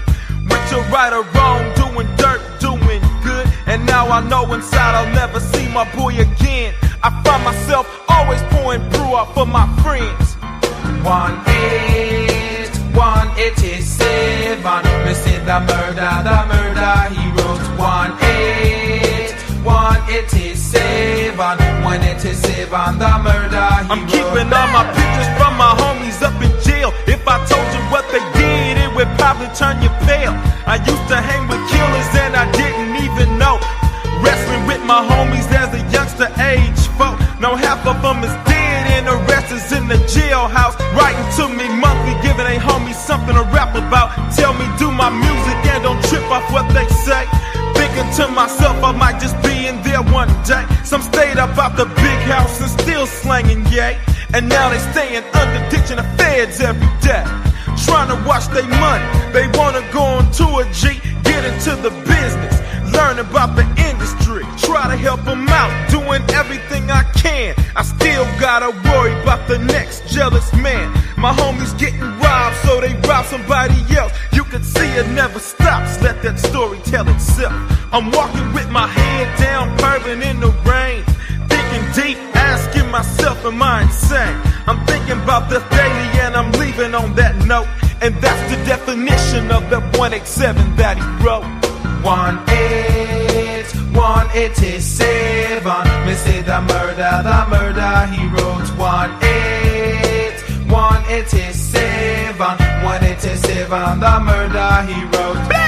Went to right or wrong, doing dirt, doing good. And now I know inside I'll never see my boy again. I find myself always pouring brew out for my friends. 187, me say the murder he wrote. 187, the murder he wrote. I'm keeping all my pictures from my homies up in jail. If I told you what they did, it would probably turn you pale. I used to hang with killers and I didn't even know. Wrestling with my homies as a youngster age folk. No, half of them is dead and the rest is in the jailhouse. Writing to me monthly, giving a homie something to rap about. Tell me do my music and don't trip off what they say. Thinking to myself I might just be in there one day. Some stayed up out the big house and still slanging yay. And now they staying under ditching the feds every day, trying to watch their money. They wanna go on tour, G, get into the business, learn about the industry, try to help them out, doing everything I can. I still gotta worry about the next jealous man. My homies getting robbed, so they rob about somebody else. You can see it never stops. Let that story tell itself. I'm walking with my head down, purring in the rain. Thinking deep, asking myself, am I insane? I'm thinking about the daily and I'm leaving on that note. And that's the definition of the 187 that he wrote. 187. Me say the murder he wrote. 187. 187, the murder he wrote. Blah!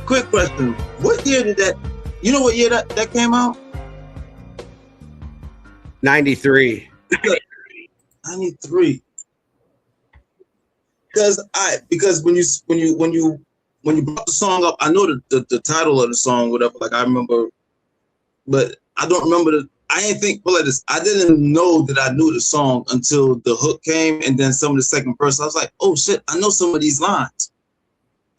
Quick question. What year did that, you know what year that came out? 93. 93. Because when you brought the song up, I know the title of the song, whatever, like I remember, but I don't remember I ain't think like this. I didn't know that I knew the song until the hook came and then some of the second verse. I was like, oh shit, I know some of these lines.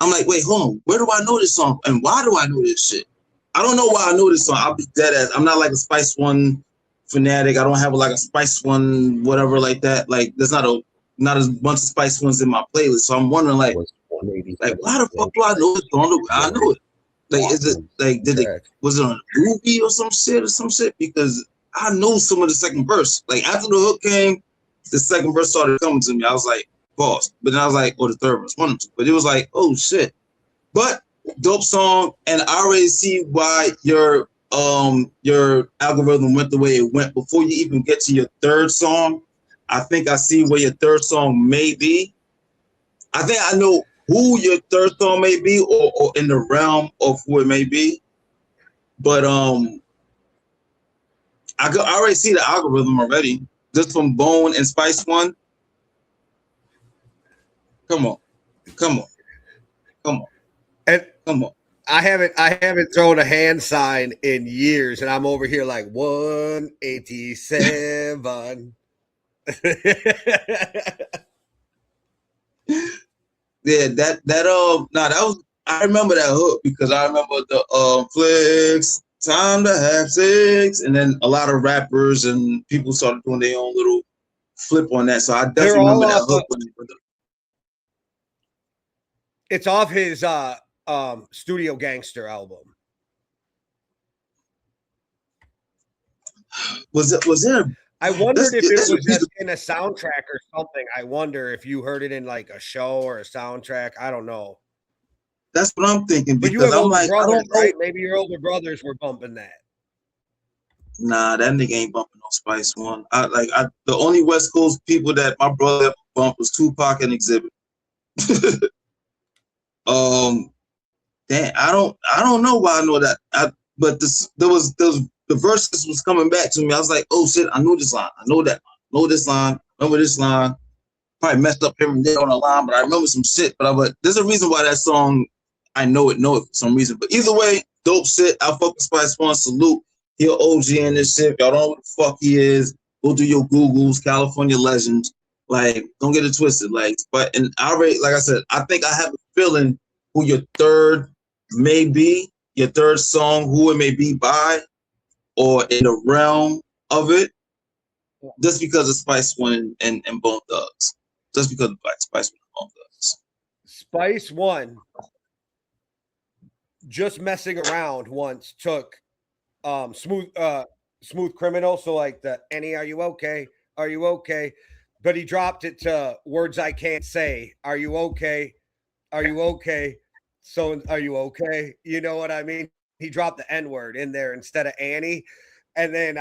I'm like, wait, hold on. Where do I know this song? And why do I know this shit? I don't know why I know this song. I'll be dead ass. I'm not like a Spice One fanatic. I don't have like a Spice One whatever like that. Like there's not a bunch of Spice Ones in my playlist. So I'm wondering like why the fuck do I know this song? I know it. Like is it like was it on a movie or some shit? Because I know some of the second verse. Like after the hook came, the second verse started coming to me. I was like, pause. But then I was like, oh, the third verse, one of them. But it was like, oh shit. But dope song, and I already see why your algorithm went the way it went. Before you even get to your third song, I think I see where your third song may be. I think I know who your third song may be, or in the realm of who it may be. But I already see the algorithm already, just from Bone and Spice One. Come on. And come on. I haven't thrown a hand sign in years, and I'm over here like 187. Yeah, that was, I remember that hook because I remember the flicks, time to have sex, and then a lot of rappers and people started doing their own little flip on that. So I definitely remember that hook. It's off his Studio Gangster album. Was there? I wondered if it was just in a soundtrack or something. I wonder if you heard it in like a show or a soundtrack. I don't know. That's what I'm thinking. But you have older brothers, right? Maybe your older brothers were bumping that. Nah, that nigga ain't bumping no Spice One. The only West Coast people that my brother ever bumped was Tupac and Exhibit. Damn, I don't know why I know that. But the verses was coming back to me. I was like, oh shit, I know this line. I know that line. I know this line. Remember this line. Probably messed up here and there on the line, but I remember some shit. But there's a reason why that song, I know it for some reason. But either way, dope shit. I fuck with Spice One. Salute. He an OG in this shit. Y'all don't know what the fuck he is. Go do your Googles. California legend. Like, don't get it twisted. Like, and I already, like I said, I think I have a feeling who your third may be, your third song, who it may be by, or in the realm of it, just because of Spice One and Bone Thugs. Just because of Spice One and Bone Thugs. Spice One, just messing around once, took Smooth Criminal, so like the Any, are you okay? Are you okay? But he dropped it to Words I Can't Say. Are you okay? Are you okay? So are you okay? You know what I mean? He dropped the N-word in there instead of Annie. And then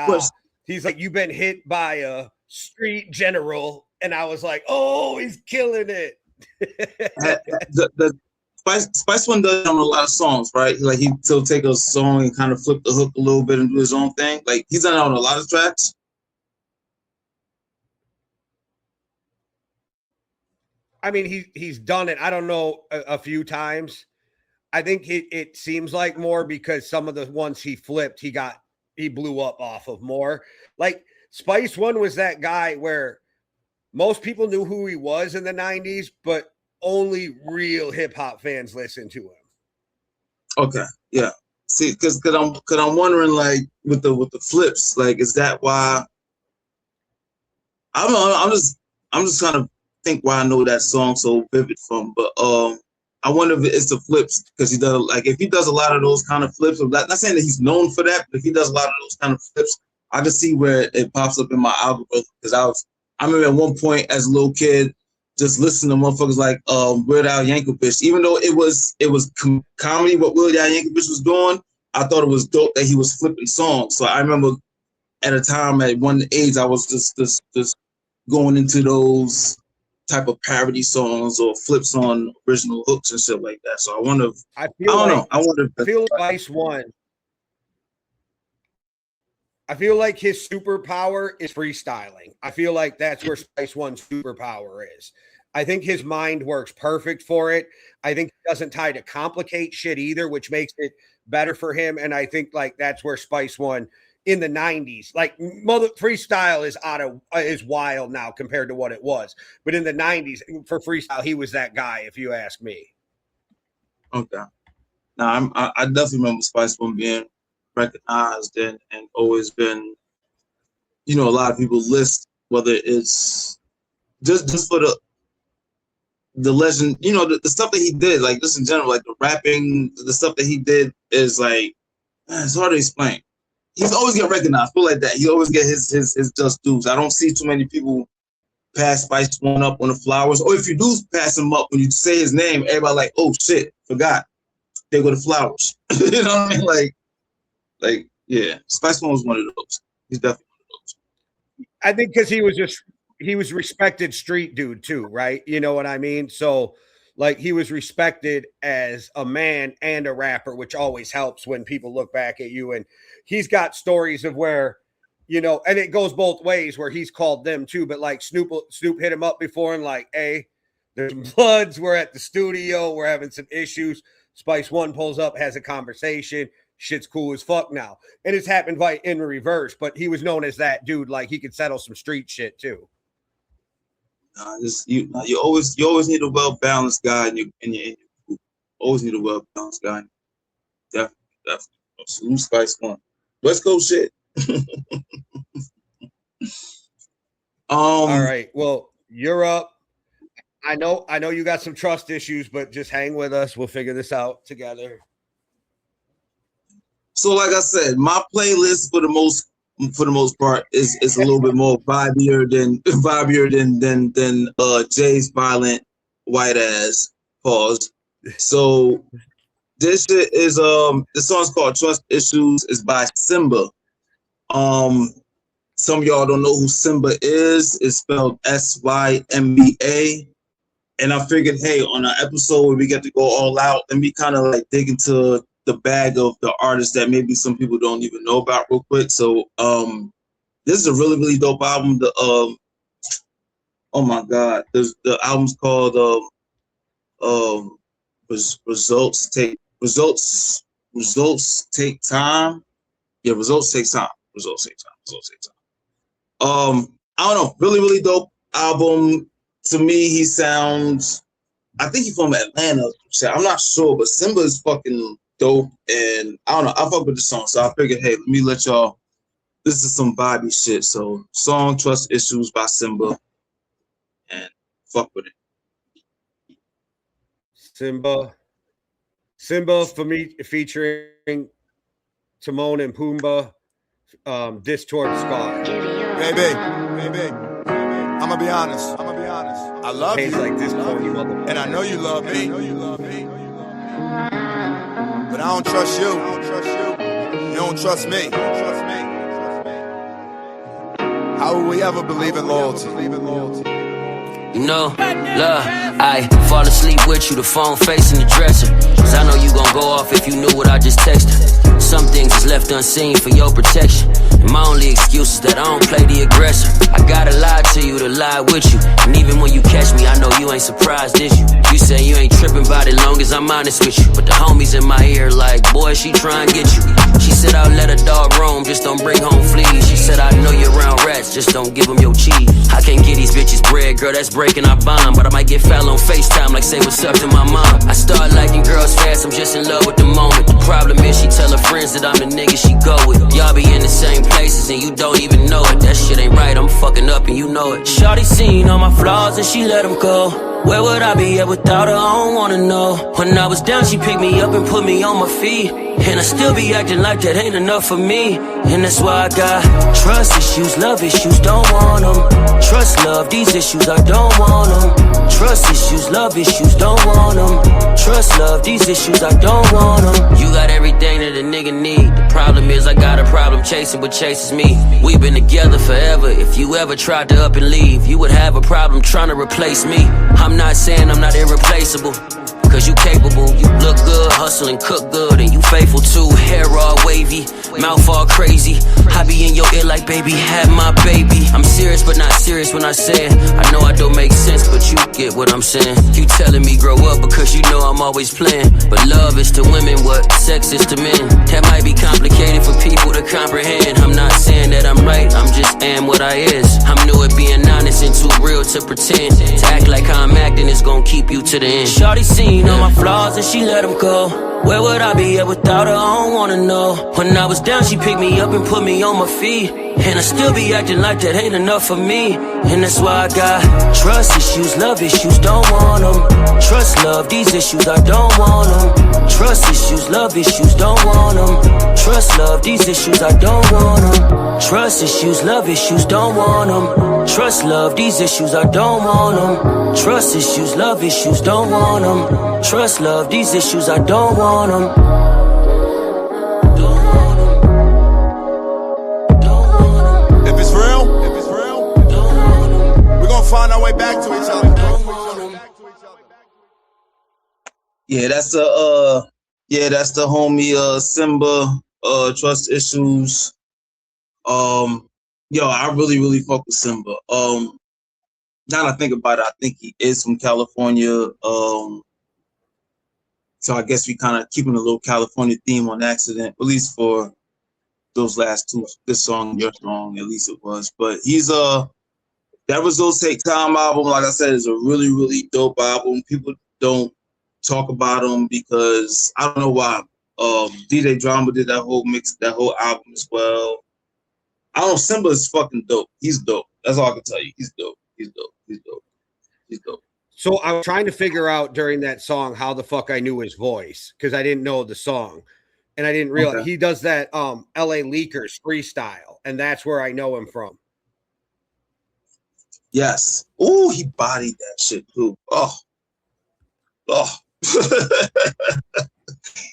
he's like, you've been hit by a street general. And I was like, oh, he's killing it. the Spice One does on a lot of songs, right? Like he'll take a song and kind of flip the hook a little bit and do his own thing. Like he's done it on a lot of tracks. I mean, he's done it. I don't know, a few times. I think it seems like more because some of the ones he flipped, he blew up off of more. Like Spice One was that guy where most people knew who he was in the 90s, but only real hip hop fans listened to him. Okay, yeah. See, because I'm wondering, like, with the flips, like, is that why? I'm just trying to think why I know that song so vivid from, but I wonder if it's the flips, because he does, like, if he does a lot of those kind of flips, not saying that he's known for that, but if he does a lot of those kind of flips, I can see where it pops up in my algorithm. Because I remember at one point as a little kid, just listening to motherfuckers like Weird Al Yankovic. Even though it was comedy what Weird Al Yankovic was doing, I thought it was dope that he was flipping songs. So I remember at a time at one age, I was just going into those type of parody songs or flips on original hooks and shit like that. So I wonder if I feel Spice One. I feel like his superpower is freestyling. I feel like that's where Spice One's superpower is. I think his mind works perfect for it. I think he doesn't try to complicate shit either, which makes it better for him. And I think like that's where Spice One in the 90s, like freestyle is wild now compared to what it was. But in the 90s for freestyle, he was that guy, if you ask me. Okay. Now I definitely remember Spice One being recognized and always been, a lot of people list, whether it's just for the legend, the stuff that he did, like just in general, like the rapping, the stuff that he did is like, it's hard to explain. He's always get recognized, feel like that. He always get his just dues. I don't see too many people pass Spice One up on the flowers, or if you do pass him up, when you say his name, everybody like, oh shit, forgot. They go to flowers. You know what I mean? Like, yeah, Spice One was one of those. He's definitely one of those. I think because he was respected street dude too, right? You know what I mean? So like he was respected as a man and a rapper, which always helps when people look back at you. And he's got stories of where, and it goes both ways where he's called them too, but like Snoop hit him up before and like, hey, there's some bloods. We're at the studio. We're having some issues. Spice One pulls up, has a conversation. Shit's cool as fuck now. And it's happened in reverse, but he was known as that dude. Like he could settle some street shit too. You always need a well-balanced guy in your group. Always need a well-balanced guy. Definitely. Salute Spice One. West Coast shit. All right. Well, you're up. I know you got some trust issues, but just hang with us. We'll figure this out together. So, like I said, my playlist for the most part is a little bit more vibier than Jay's violent white ass. Pause. So this shit is the song's called Trust Issues. It's by Simba. Some of y'all don't know who Simba is. It's spelled SYMBA. And I figured, hey, on an episode where we get to go all out, let me kind of like dig into the bag of the artists that maybe some people don't even know about real quick. So this is a really, really dope album. Oh my God. The album's called Results Take Time. Yeah, Results Take Time. I don't know. Really, really dope album. To me, he sounds, I think he's from Atlanta. I'm not sure, but Simba is fucking dope. And I don't know, I fuck with the song. So I figured, hey, let me let y'all, this is some vibey shit. So song Trust Issues by Simba. And fuck with it. Simba for me featuring Timon and Pumbaa, Diss Toward Scar. Baby, I'm gonna be honest. I love you, like this corny motherfucker. and I know you love me, but I don't trust you. You don't trust me. How will we ever believe in loyalty? Look, I fall asleep with you, the phone facing the dresser. Cause I know you gon' go off if you knew what I just texted. Some things is left unseen for your protection. And my only excuse is that I don't play the aggressor. I gotta lie to you to lie with you. And even when you catch ask me, I know you ain't surprised, is you? You say you ain't tripping about it long as I'm honest with you. But the homies in my ear like, boy, she try and get you. She said I'll let a dog roam, just don't bring home fleas. She said I know you're around rats, just don't give them your cheese. I can't get these bitches bread, girl, that's breaking our bond. But I might get foul on FaceTime, like say what's up to my mom. I start liking girls fast, I'm just in love with the moment. The problem is she tell her friends that I'm the nigga she go with. Y'all be in the same places and you don't even know it. That shit ain't right, I'm fucking up and you know it. Shawty seen all my flaws and she let them go. Where would I be at without her? I don't wanna know. When I was down, she picked me up and put me on my feet. And I still be acting like that ain't enough for me. And that's why I got trust issues, love issues, don't want them. Trust, love, these issues, I don't want them. Trust issues, love issues, don't want them. Trust, love, these issues, I don't want them. You got everything that a nigga need. The problem is I got a problem chasing what chases me. We've been together forever. If you ever tried to up and leave, you would have a problem trying to replace me. I'm not saying I'm not irreplaceable, cause you capable, you look good, hustle and cook good, and you faithful too. Hair all wavy, mouth all crazy. I be in your ear like, baby, have my baby. I'm serious but not serious when I say it. I know I don't make sense, but you get what I'm saying. You telling me grow up because you know I'm always playing. But love is to women what sex is to men. That might be complicated for people to comprehend. I'm not saying that I'm right, I'm just am what I is. I'm new at being honest and too real to pretend. To act like how I'm acting is gonna keep you to the end. Shawty seen all my flaws and she let them go. Where would I be at without her? I don't wanna know. When I was down, she picked me up and put me on my feet. And I still be acting like that ain't enough for me. And that's why I got trust issues, love issues, don't want them. Trust, love, these issues, I don't want them. Trust issues, love issues, don't want them. Trust, love, these issues, I don't want them. Trust issues, love issues, don't want them. Trust, love, these issues, I don't want them. Trust issues, love issues, don't want them. Trust, love, these issues, I don't want them. If it's real, we're gonna find our way back to each other. Yeah, that's the homie Simba, trust issues. Yo, I really fuck with Simba. Now that I think about it, I think he is from California. So I guess we kind of keeping a little California theme on accident, at least for those last two. This song, Your Song, at least it was. But he's that Results Take Time album, like I said, is a really dope album. People don't talk about him because I don't know why. DJ Drama did that whole album as well. I don't know, Simba is fucking dope. He's dope. That's all I can tell you. He's dope. He's dope. So I was trying to figure out during that song how the fuck I knew his voice because I didn't know the song. And I didn't realize he does that LA Leakers freestyle, and that's where I know him from. Yes. Oh, he bodied that shit too. Oh.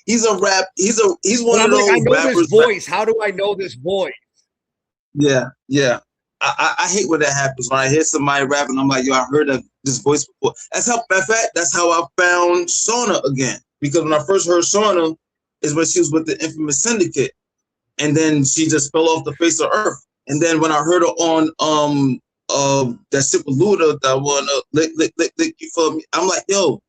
He's a rap. He's one of those I know rappers. this voice. How do I know this voice? Yeah. I hate when that happens. When I hear somebody rapping, I'm like, yo, I heard this voice before. That's how I found Shauna again. Because when I first heard Shauna is when she was with the Infamous Syndicate. And then she just fell off the face of earth. And then when I heard her on that shit with Luda, that one lick, you feel me? I'm like, yo,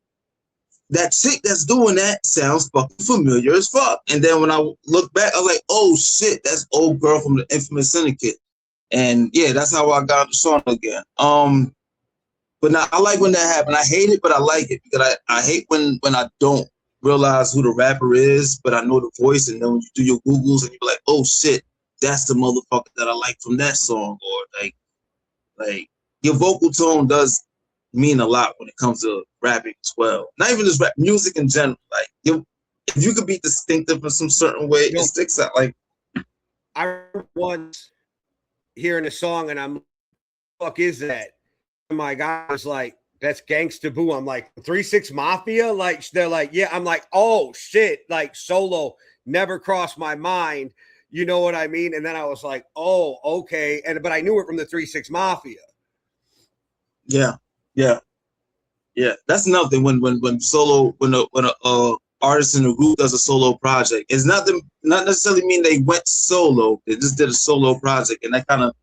that chick that's doing that sounds fucking familiar as fuck. And then when I look back, I was like, oh shit, that's old girl from the Infamous Syndicate. And yeah, that's how I got the song again. But now I like when that happened. I hate it, but I like it because I hate when I don't realize who the rapper is, but I know the voice. And then when you do your Googles and you're like, oh shit, that's the motherfucker that I like from that song. Or like your vocal tone does mean a lot when it comes to rapping as well. Not even just rap, music in general. Like if you could be distinctive in some certain way, it sticks out. Like I remember once hearing a song and I'm, fuck is that? And my guy was like, that's Gangsta Boo. I'm like, 3 6 Mafia? Like, they're like, yeah. I'm like, oh shit, like Solo never crossed my mind. You know what I mean? And then I was like, oh, okay. But I knew it from the 3 6 Mafia. Yeah. That's another thing when a artist in the group does a solo project. It's not necessarily mean they went solo. They just did a solo project, and that kind of,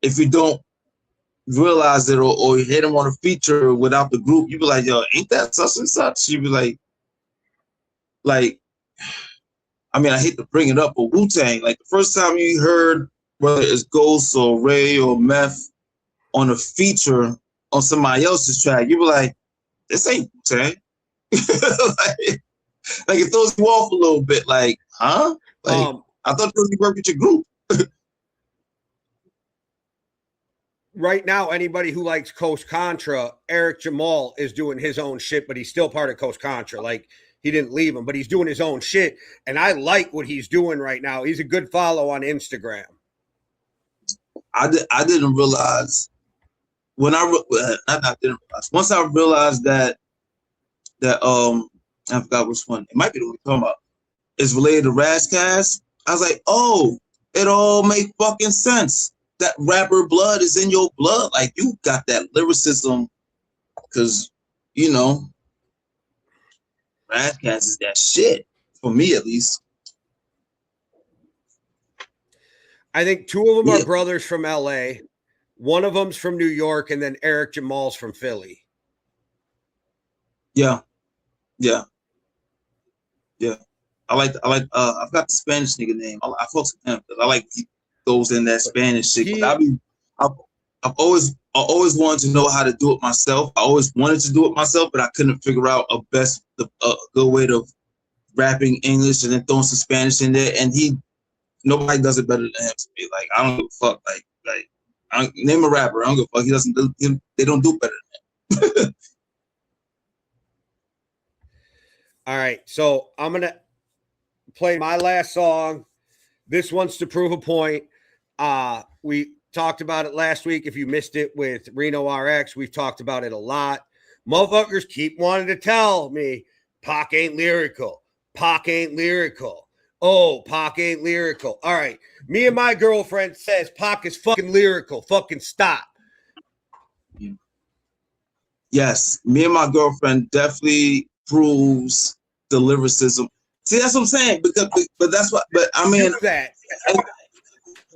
if you don't realize it or hit him on a feature without the group, you be like, yo, ain't that such and such? You be like, I mean, I hate to bring it up, but Wu-Tang, like the first time you heard whether it's Ghost or Ray or Meth on a feature on somebody else's track, you be like, this ain't Wu-Tang. like it throws you off a little bit, like, huh? Like I thought you worked with your group. Right now, anybody who likes Coast Contra, Eric Jamal is doing his own shit, but he's still part of Coast Contra. Like, he didn't leave him, but he's doing his own shit. And I like what he's doing right now. He's a good follow on Instagram. I didn't realize when I didn't realize. Once I realized that I forgot which one. It might be the one we're talking about. It's related to Razzcast. I was like, oh, it all makes fucking sense. That rapper blood is in your blood. Like, you got that lyricism because, you know, Razzcast is that shit. For me, at least. I think two of them are brothers from LA. One of them's from New York, and then Eric Jamal's from Philly. Yeah. I've got the Spanish nigga name. I fucks with him because I like he goes in that Spanish shit. I've always wanted to know how to do it myself. I always wanted to do it myself, but I couldn't figure out a good way to rapping English and then throwing some Spanish in there. And nobody does it better than him to me. Like, I don't give a fuck. Like name a rapper. I don't give a fuck. He doesn't do. They don't do better than him. All right, so I'm gonna play my last song. This one's to prove a point. We talked about it last week. If you missed it with Reno RX, we've talked about it a lot. Motherfuckers keep wanting to tell me Pac ain't lyrical. Pac ain't lyrical. Oh, Pac ain't lyrical. All right, me and my girlfriend says Pac is fucking lyrical. Fucking stop. Yes, me and my girlfriend definitely proves the lyricism. See, that's what I'm saying. But that's what. But I mean,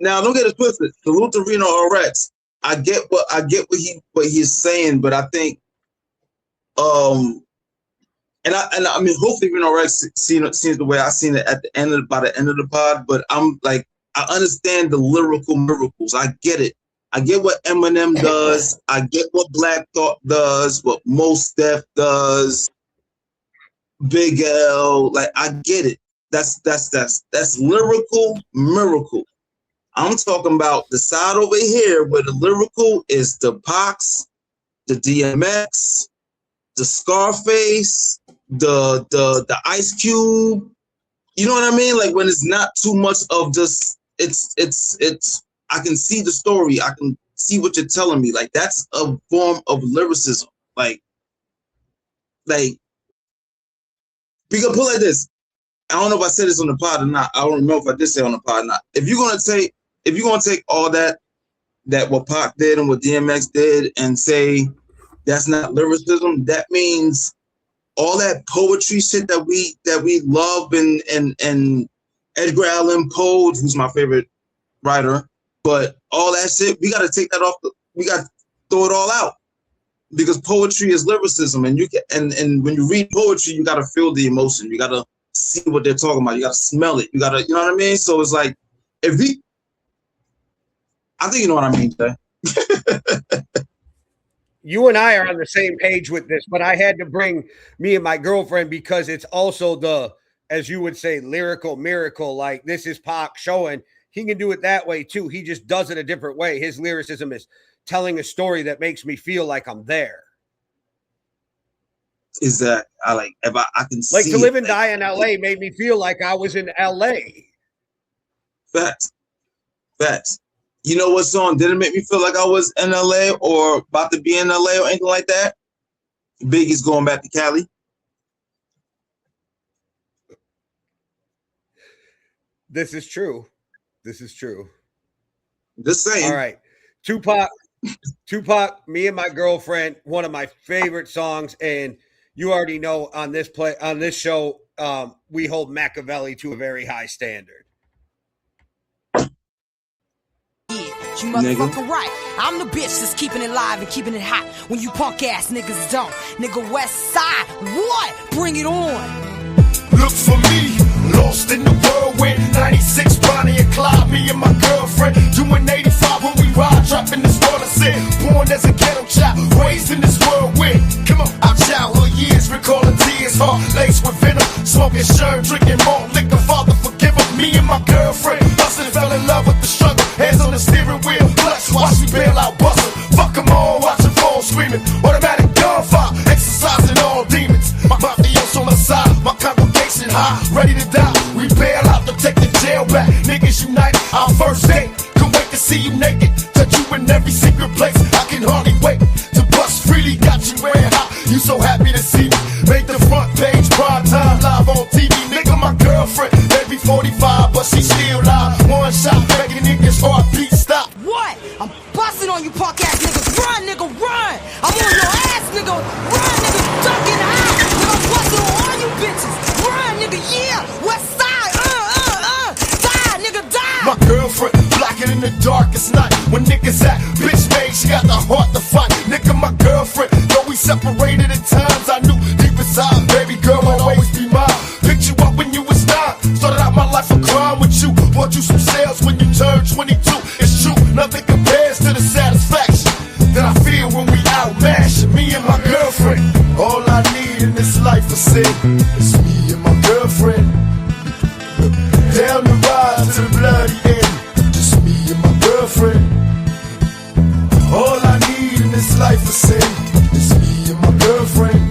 now don't get it twisted. Salute to Reno RX. I get what he's saying, but I think, and I mean, hopefully Reno RX seems the way I seen it at the end of by the end of the pod. But I'm like, I understand the lyrical miracles. I get it. I get what Eminem does. I get what Black Thought does. What Mos Def does. Big L, like I get it. That's lyrical miracle. I'm talking about the side over here where the lyrical is the Pacs, the DMX, the Scarface, the Ice Cube. You know what I mean? Like when it's not too much of just it's. I can see the story. I can see what you're telling me. Like that's a form of lyricism. Like. We can put it like this. I don't know if I said this on the pod or not. I don't know if I did say it on the pod or not. If you're gonna take all that what Pac did and what DMX did and say that's not lyricism, that means all that poetry shit that we love and Edgar Allan Poe, who's my favorite writer, but all that shit, we gotta take that off. We gotta throw it all out. Because poetry is lyricism, and and when you read poetry, you gotta feel the emotion. You gotta see what they're talking about. You gotta smell it. You know what I mean. So it's like, I think you know what I mean, Jay. You and I are on the same page with this, but I had to bring me and my girlfriend because it's also the, as you would say, lyrical miracle. Like this is Pac showing he can do it that way too. He just does it a different way. His lyricism is telling a story that makes me feel like I'm there. Is that I can see like To Live it. and Die in LA made me feel like I was in LA. Facts. You know what song didn't make me feel like I was in LA or about to be in LA or anything like that? Biggie's Going Back to Cali. This is true. Just saying. All right. Tupac, Me and My Girlfriend, one of my favorite songs, and you already know on this show, we hold Machiavelli to a very high standard. You motherfucking right. I'm the bitch that's keeping it live and keeping it hot when you punk ass niggas don't. Nigga West Side, what? Bring it on. Look for me, lost in the whirlwind. 96 Bonnie and Clyde, me and my girlfriend. Doing 85 when we ride, trapping this world of sin. Born as a ghetto child, raised in this whirlwind. Come on, our childhood years, recalling tears, heart laced with venom. Smoking shirt, drinking more liquor, Father forgive him. Me and my girlfriend, hustling, fell in love with the struggle. Hands on the steering wheel, clutch, watch me bail out, bustle. Fuck them all, watch them fall screaming. Automatic gunfire, exercising all demons. My mafio's on the side, my congregation high, ready to die. We bail out to take the jail back. Niggas unite, our first date. Can't wait to see you naked, touch you in every secret place. I can hardly wait to bust freely. Got you wearing hot, you so happy to see me. Made the front page, prime time, live on TV. Nigga, my girlfriend, maybe 45, but she still live. One shot, making niggas heartbeat stop. What? I'm busting on you punk ass niggas. Run, nigga, run. I'm on your ass, nigga. Run, nigga, ducking high. Nigga, I'm busting on all you bitches. Run, nigga, yeah. West Side, die, nigga, die. My girlfriend, blocking in the darkest night. When niggas at bitch made, she got the heart to fight. Nigga, my girlfriend, though we separated at times, I knew deep inside, baby girl, I'll always be mine. Picked you up when you was 9. Started out my life of crime with you. Bought you some sales when you turned 22. It's true, nothing compares to the satisfaction that I feel when we out mashing. Me and my girlfriend, all I need in this life to sin is me and my girlfriend. Down the ride to the bloody end, just me and my girlfriend. All I need in this life to sin is me and my girlfriend.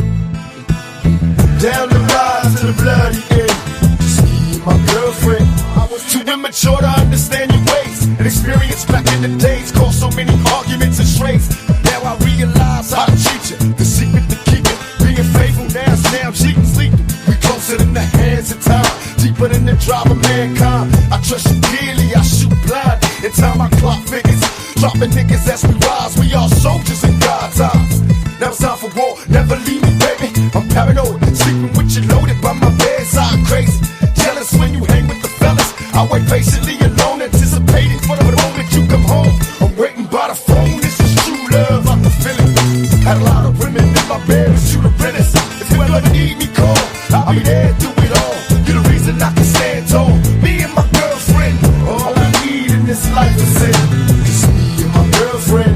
Down the ride to the bloody end, just me and my girlfriend. I was too immature to understand your ways and experience back in the days caused so many arguments and strays. Now I realize how to treat you, the secret to keep it. Being faithful now cheating, sleeping. We closer than the hands of time, deeper than the drive of mankind. I trust you dearly, I shoot blind. In time I clock figures, dropping niggas as we rise. We all soldiers in God's eyes. Now it's time for war, never leave me, baby. I'm paranoid, sleeping with you loaded by my bedside. Crazy, jealous when you hang with the fellas. I wait patiently alone, anticipating for the moment you come home. I'm waiting by the phone, this is true love, I can feel it. Had a lot of women in my bed, but you the realest. If you ever need me, call, I'll be there, do it all. You're the reason I can stand tall. Me and my girlfriend, all I need in this life is sin. It's me and my girlfriend.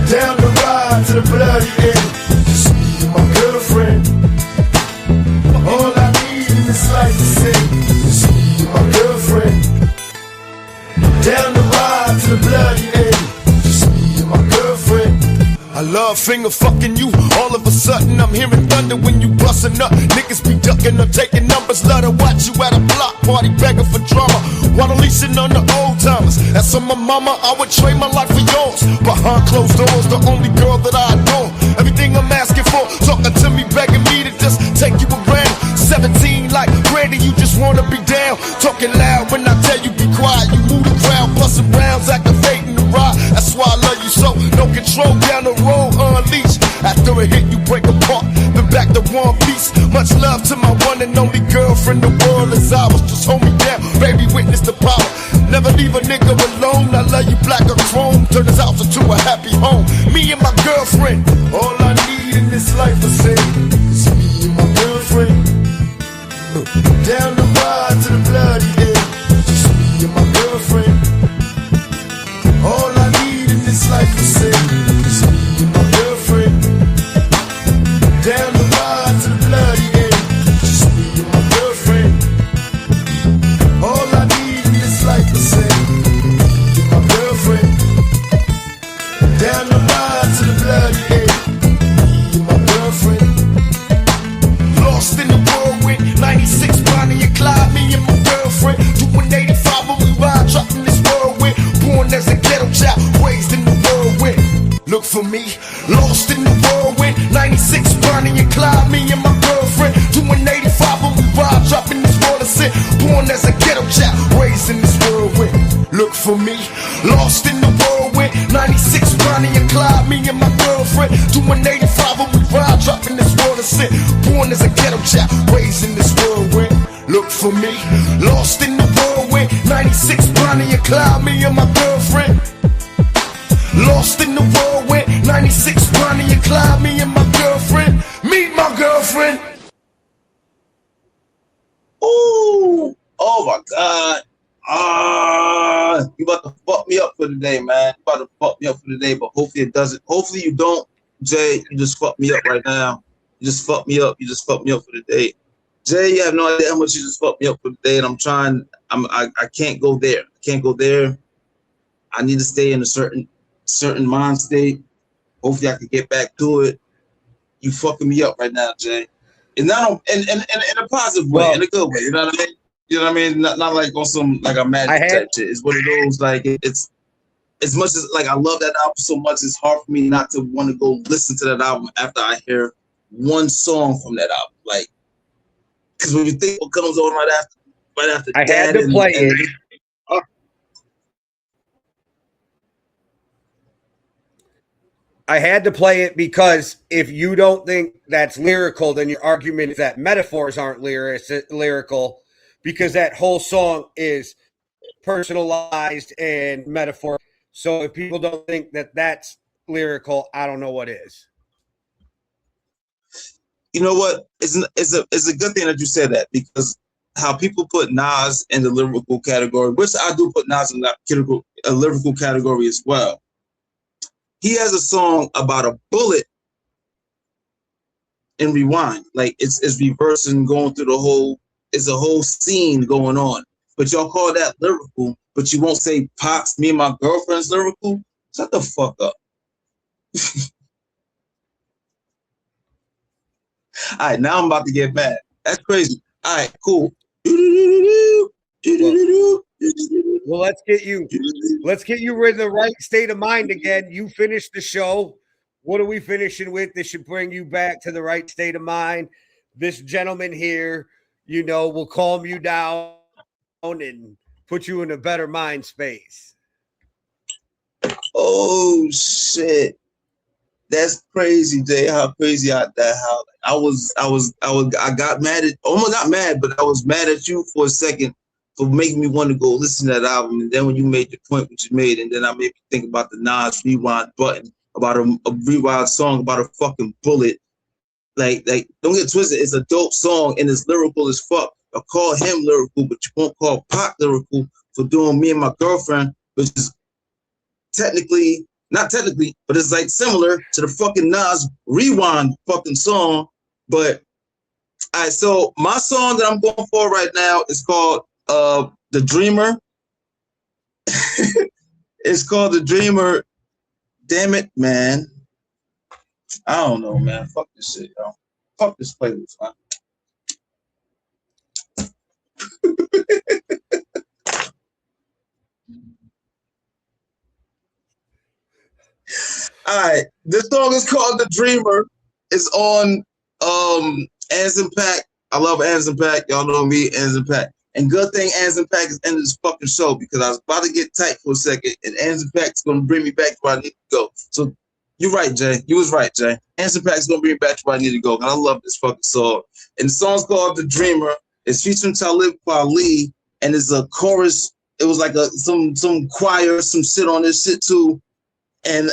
Down the ride to the bloody end, just me and my girlfriend. All I need in this life is sin. It's me and my girlfriend. Down the ride to the bloody end, just me and my girlfriend. I love finger fucking you. All of a sudden I'm hearing thunder when you bustin' up. Niggas be ducking or taking numbers. Love to watch you at a block party begging for drama while unleashing on the old timers. As on my mama, I would trade my life for yours. Behind closed doors, the only girl that I adore. Everything I'm asking for, talking to me, begging me to just take you around. 17 like Brandy, you just wanna be down. Talking loud when I tell you be quiet. You move the crowd, busting rounds, activating the ride. That's why I love you so. No control down the road, unleashed. After a hit, you break apart, then back to one piece. Much love to my one and only girlfriend. The world is ours, just hold me down, baby. Witness the power. Never leave a nigga alone. I love you black or chrome. Turn this house into a happy home. Me and my girlfriend. All I need in this life is sin. It's me and my girlfriend. Down the ride to the bloody end, just me and my girlfriend. All I need in this life is sin. It's me and my girlfriend. Down the ride to the bloody end, just me and my girlfriend. All I need in this life is sin. Me and my girlfriend. Down the ride to the bloody end, me and my girlfriend. Lost in the whirlwind, 96 Bonnie and Clyde, me and my girlfriend. Doing 85 when we ride, dropping this whirlwind. Born as a ghetto child, raised in the whirlwind. Look for me, lost in the whirlwind. 96 Bonnie and Clyde, me and my girlfriend. Doing 85 when we ride, dropping this world of sin. Born as a ghetto child, raised in this whirlwind. Look for me, lost in the whirlwind. 96 Bonnie and Clyde, me and my girlfriend. Doing 85 when we ride, dropping this world of sin. Born as a ghetto child, raised in this whirlwind. Look for me, lost in the whirlwind. whirlwind. 96 Bonnie and Clyde, me and my girlfriend. Lost in the whirlwind. 96 Bonnie and Clyde, me and my girlfriend. Meet my girlfriend. Ooh, oh my God. You about to fuck me up for the day, man. You about to fuck me up for the day, but hopefully it doesn't. Hopefully you don't, Jay. You just fuck me up right now. You just fuck me up. You just fuck me up for the day. Jay, you have no idea how much you just fucked me up for the day, and I can't go there. I can't go there. I need to stay in a certain mind state. Hopefully I can get back to it. You fucking me up right now, Jay. And not in a positive way, in a good way. You know what I mean? You know what I mean? Not like on some like a magic type shit. It's one of those like it's as much as like I love that album so much. It's hard for me not to want to go listen to that album after I hear one song from that album. Like, because when you think what comes on right after, I had to play it. I had to play it because if you don't think that's lyrical, then your argument is that metaphors aren't lyrical, because that whole song is personalized and metaphor. So if people don't think that that's lyrical, I don't know what is. You know what? It's a good thing that you said that, because how people put Nas in the lyrical category, which I do put Nas in a lyrical category as well. He has a song about a bullet in Rewind. Like it's reversing, going through the whole, it's a whole scene going on. But y'all call that lyrical, but you won't say Pops, me and my girlfriend's lyrical? Shut the fuck up. All right, now I'm about to get mad. That's crazy. All right, cool. Well, let's get you in the right state of mind again. You finished the show. What are we finishing with? This should bring you back to the right state of mind. This gentleman here, will calm you down and put you in a better mind space. Oh shit. That's crazy, Jay. How crazy I got mad at, almost not mad, but I was mad at you for a second for making me want to go listen to that album. And then when you made the point which you made, and then I made me think about the Nas Rewind button, about a Rewind song about a fucking bullet. Like don't get twisted. It's a dope song and it's lyrical as fuck. I'll call him lyrical, but you won't call Pac lyrical for doing Me and My Girlfriend, which is not technically, but it's like similar to the fucking Nas Rewind fucking song. But all right, so my song that I'm going for right now is called The Dreamer. It's called The Dreamer. Damn it, man. I don't know, man. Fuck this shit, yo. Fuck this playlist, man. All right, this song is called The Dreamer. It's on Anderson .Paak. I love Anderson .Paak. Y'all know me, Anderson .Paak. And good thing Anderson .Paak is ending this fucking show, because I was about to get tight for a second, and Anderson .Paak's gonna bring me back to where I need to go. So you're right, Jay. You was right, Jay. Anderson .Paak's gonna bring me back to where I need to go. And I love this fucking song. And the song's called The Dreamer. It's featuring Talib Kweli, and it's a chorus. It was like some choir, some shit on this shit too. And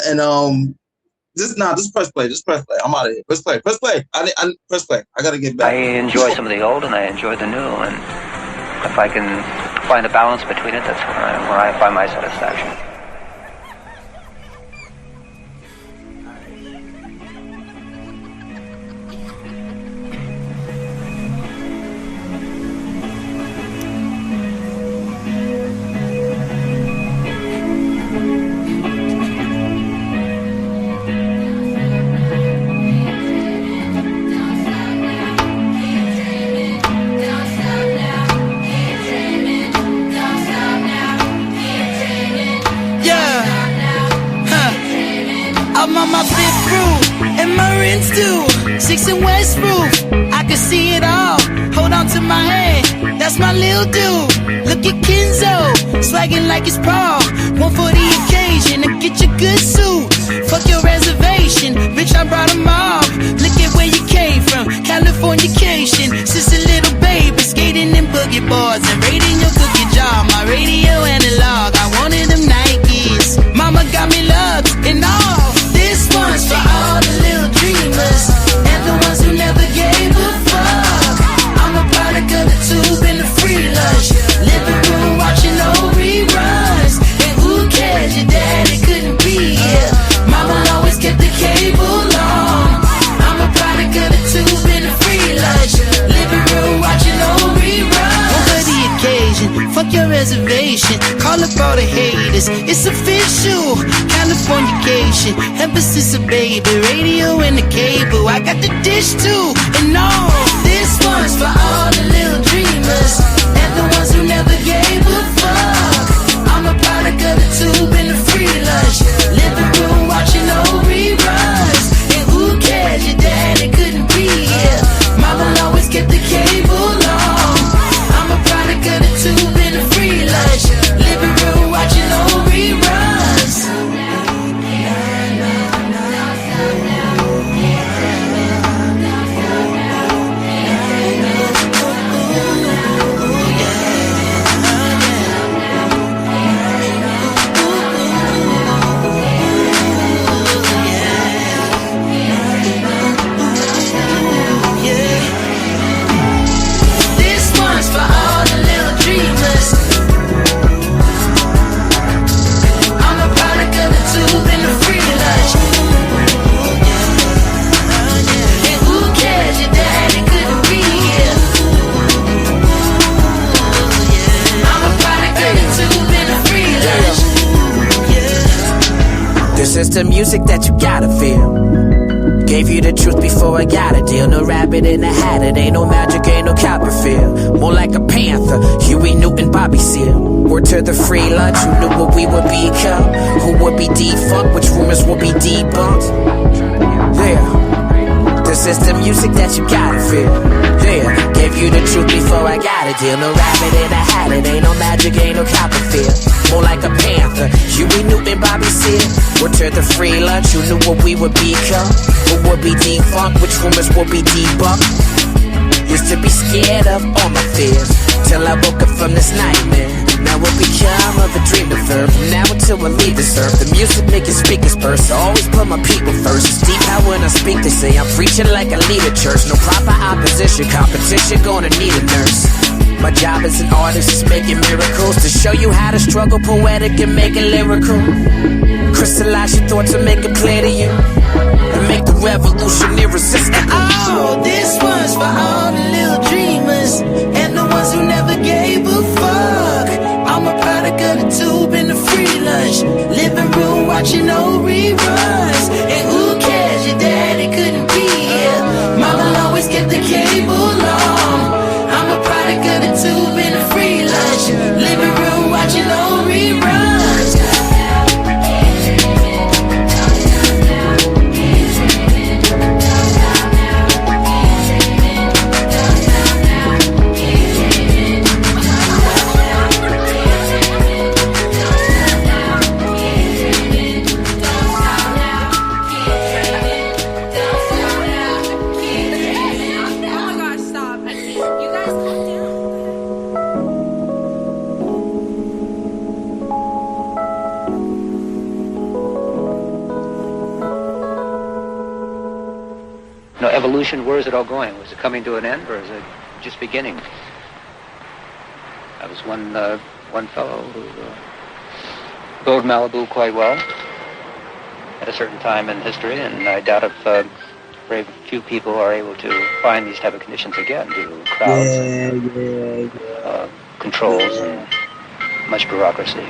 just press play. Just press play. I'm out of here. Press play. I press play. I gotta get back. I enjoy some of the old and I enjoy the new, and if I can find a balance between it, that's where I find my satisfaction. I'm on my fifth groove, and my rinse due. 6 and West roof, I can see it all. Hold on to my hand, that's my little dude. Look at Kenzo, swagging like it's Paul. One for the occasion, to get your good suit. Fuck your reservation, bitch, I brought them all. Look at where you came from, Californication. Since a little baby, skating in boogie boards and raiding your cookie jar. My shit. Ever since a baby, radio and the cable, I got the dish too. And no, this one's for all the little dreamers and the ones who never gave a fuck. I'm a product of the tube and the free lunch, living room watching old reruns. And who cares? Your daddy couldn't be here. Mama always kept the cable on. I'm a product of the tube and the free lunch, living room watching old reruns. This one's for all the little dreamers. I'm a product of the tube and the free lunch. And who cares? Your daddy couldn't be here. I'm a product of the tube and the free lunch. This is the music that you gotta feel. Gave you the truth before I got a deal. No rabbit in a hat, it ain't no magic, ain't no Copperfield. More like a panther, Huey Newton, Bobby Seale. Word to the free lunch, who knew what we would become? Who would be defunct, which rumors would be debunked? Yeah, this is the music that you gotta feel. Yeah, gave you the truth before I got a deal. No rabbit in a hat, it ain't no magic, ain't no Copperfield. More like a panther, Huey Newton, Bobby Seale. Word to the free lunch, who knew what we would become? Who would be defunct, which rumors would be debunked? Used to be scared of all my fears, till I woke up from this nightmare. Now it become of a dream deferred. From now until I leave this earth, the music making speakers burst. I always put my people first. It's deep how when I speak they say I'm preaching like I lead a church. No proper opposition, competition gonna need a nurse. My job as an artist is making miracles to show you how to struggle poetic and make it lyrical. Crystallize your thoughts and make it clear to you, and make the revolution irresistible. Oh, this one's for all the little dreamers and the ones who never gave a fuck. I'm a product of the tube and the free lunch, living room watching old reruns. And who cares? Your daddy couldn't be here. Mama always kept the cable on. I'm a product of the tube and the free lunch, living room watching old reruns. No, evolution, where is it all going? Was it coming to an end, or is it just beginning? I was one fellow who rode Malibu quite well at a certain time in history, and I doubt if very few people are able to find these type of conditions again due to crowds and controls and much bureaucracy.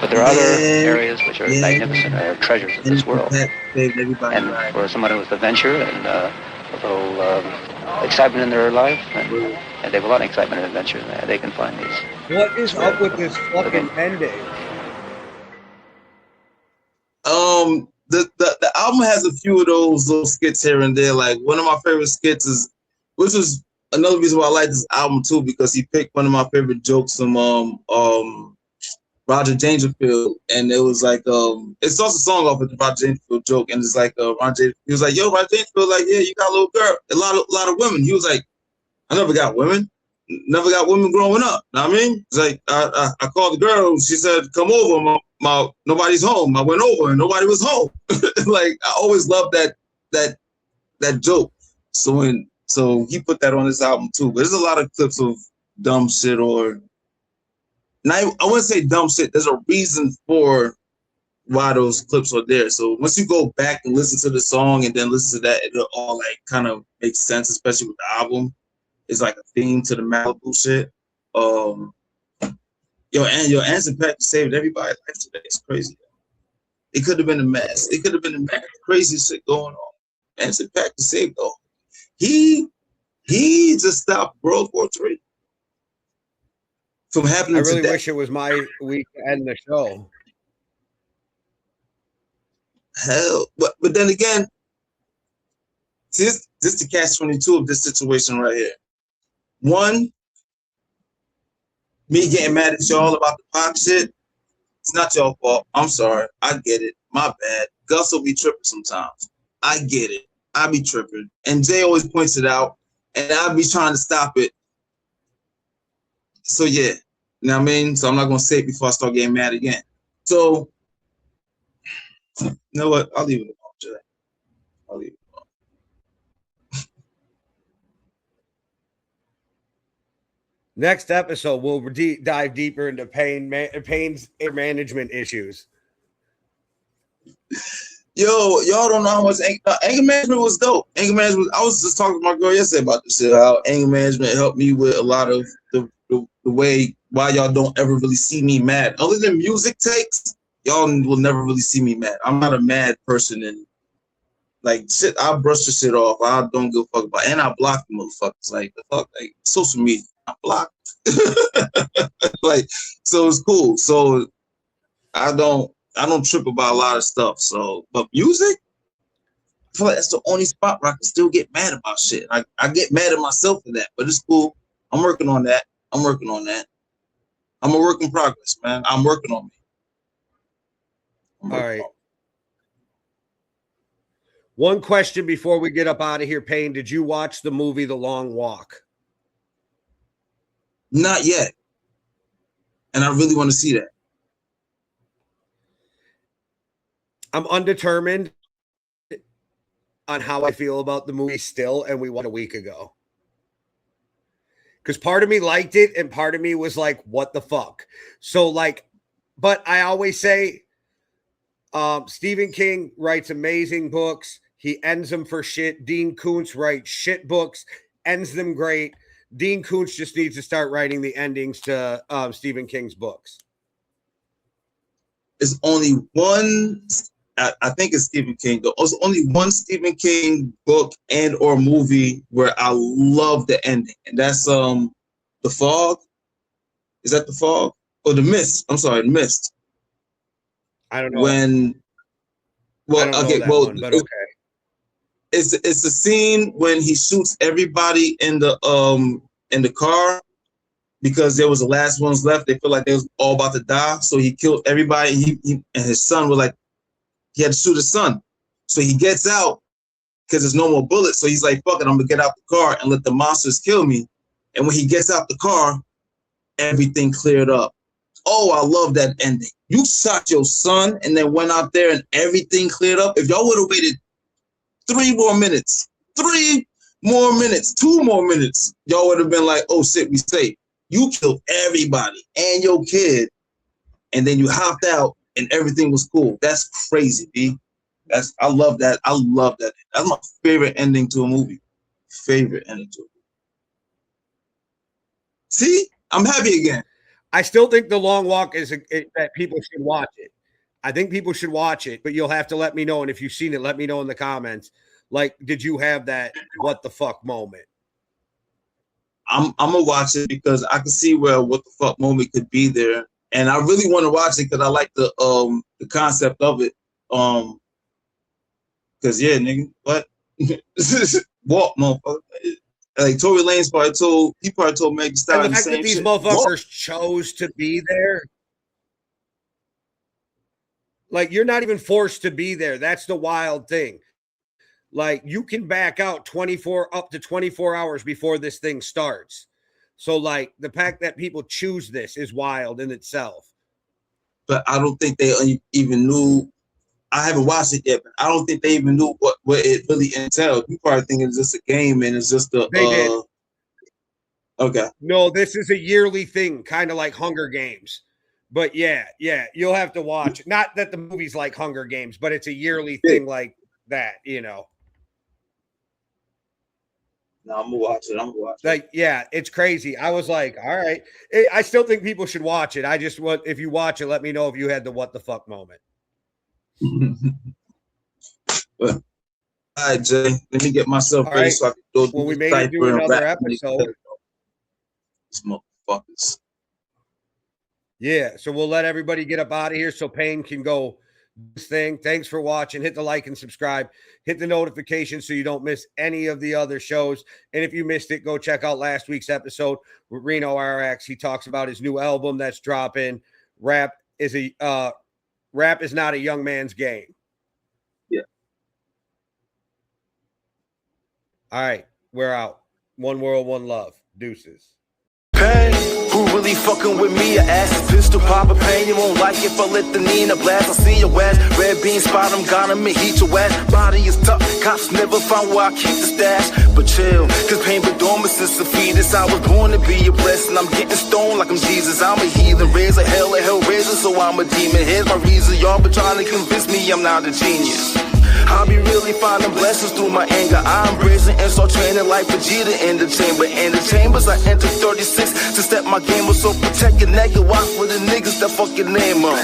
But there are other areas which are magnificent, are treasures of this world. And for someone who was the venture and a little excitement in their life, and they have a lot of excitement and adventure, they can find these. What is up with this fucking ending? The album has a few of those little skits here and there. Like one of my favorite skits is, which was another reason why I like this album too, because he picked one of my favorite jokes from Roger Dangerfield, and it was like it starts a song off with the Roger Dangerfield joke, and it's like Roger, he was like, "Yo, Roger Dangerfield, like, yeah, you got a little girl, a lot of women." He was like, "I never got women growing up." Know what I mean? It's like I called the girl, she said, "Come over, my nobody's home." I went over and nobody was home. Like I always loved that joke. So he put that on his album too. But there's a lot of clips of dumb shit, or I wouldn't say dumb shit. There's a reason for why those clips are there. So once you go back and listen to the song and then listen to that, it'll all like kind of make sense, especially with the album. It's like a theme to the Malibu shit. Anson Paak saved everybody's life today. It's crazy. It could have been a mask. It could have been a mask. Crazy shit going on. Anderson .Paak the same though. He just stopped World War III from happening. I really today. wish it was my week to end the show. Hell, but then again, this the catch-22 of this situation right here. One, me getting mad at y'all about the Pac shit. It's not your fault. I'm sorry. I get it. My bad. Gus will be tripping sometimes. I get it. I be tripping. And Jay always points it out. And I be trying to stop it. So yeah. You know what I mean? So I'm not gonna say it before I start getting mad again. So you know what? I'll leave it alone, Jay. I'll leave it alone. Next episode, we'll dive deeper into pain's management issues. Yo, y'all don't know how much anger management was dope. Anger management. I was just talking to my girl yesterday about this shit. How anger management helped me with a lot of the way why y'all don't ever really see me mad. Other than music takes, y'all will never really see me mad. I'm not a mad person, and like shit, I brush the shit off. I don't give a fuck about, and I block the motherfuckers. Like the fuck, like social media, I block. Like, so it's cool. So I don't trip about a lot of stuff. So, but music, I feel like that's the only spot where I can still get mad about shit. I get mad at myself for that, but it's cool. I'm working on that. I'm a work in progress, man. I'm working on me. All right. One question before we get up out of here, Payne. Did you watch the movie The Long Walk? Not yet. And I really want to see that. I'm undetermined on how I feel about the movie still, and we won a week ago. Because part of me liked it, and part of me was like, what the fuck? So, like, but I always say, Stephen King writes amazing books. He ends them for shit. Dean Koontz writes shit books, ends them great. Dean Koontz just needs to start writing the endings to Stephen King's books. There's only one, I think it's Stephen King, though. There's only one Stephen King book and or movie where I love the ending, and that's The Fog. Is that The Fog? Or The Mist? I'm sorry, The Mist. I don't know. But okay. It's a scene when he shoots everybody in the car because there was the last ones left. They feel like they was all about to die, so he killed everybody. He and his son was like, he had to shoot his son, so he gets out because there's no more bullets. So he's like, "Fuck it, I'm gonna get out the car and let the monsters kill me." And when he gets out the car, everything cleared up. Oh, I love that ending. You shot your son and then went out there and everything cleared up. If y'all would have waited 2 more minutes, y'all would have been like, oh shit, we safe. You killed everybody and your kid, and then you hopped out and everything was cool. That's crazy, B. I love that. I love that. That's my favorite ending to a movie. Favorite ending to a movie. See? I'm happy again. I still think The Long Walk is that people should watch it. I think people should watch it, but you'll have to let me know. And if you've seen it, let me know in the comments. Like, did you have that what the fuck moment? I'm gonna watch it because I can see where what the fuck moment could be there, and I really want to watch it because I like the concept of it. Because yeah, nigga, what? Walk, motherfucker. Like Tory Lanez probably told Meg Thee Stallion And the fact that these motherfuckers chose to be there. Like, you're not even forced to be there. That's the wild thing. Like, you can back out up to 24 hours before this thing starts. So, like, the fact that people choose this is wild in itself. But I don't think they even knew. I haven't watched it yet, but I don't think they even knew what it really entailed. You probably think it's just a game and it's just a. They did. Okay. No, this is a yearly thing, kind of like Hunger Games. But yeah, you'll have to watch. Not that the movie's like Hunger Games, but it's a yearly thing like that, you know. No, I'm gonna watch it. Like, yeah, it's crazy. I was like, all right. I still think people should watch it. I just want, if you watch it, let me know if you had the what the fuck moment. But, all right, Jay. Let me get myself All ready right. so I can go Well, we the may do cipher and another rap. episode. These motherfuckers. Yeah, so we'll let everybody get up out of here so Payne can go this thing. Thanks for watching. Hit the like and subscribe. Hit the notification so you don't miss any of the other shows. And if you missed it, go check out last week's episode with Reno RX. He talks about his new album that's dropping. Rap is not a young man's game. Yeah. All right, we're out. One world, one love. Deuces. Pain, who really fucking with me? I ass pistol pop a pain. You won't like if I let the Nina blast. I see your ass, red bean spot 'em, got 'em and heat your ass. Body is tough, cops never found where I keep the stash. But chill, cause pain been dormant since the fetus. I was born to be a blessing. I'm getting stoned like I'm Jesus. I'm a heathen, raised a hell raiser, so I'm a demon. Here's my reason, y'all been trying to convince me I'm not a genius. I'll be really finding blessings through my anger. I'm embracing and start training like Vegeta in the chamber. In the chambers, I entered 36 to step my game up. So protect your nigga, watch for the niggas that fuck your name up.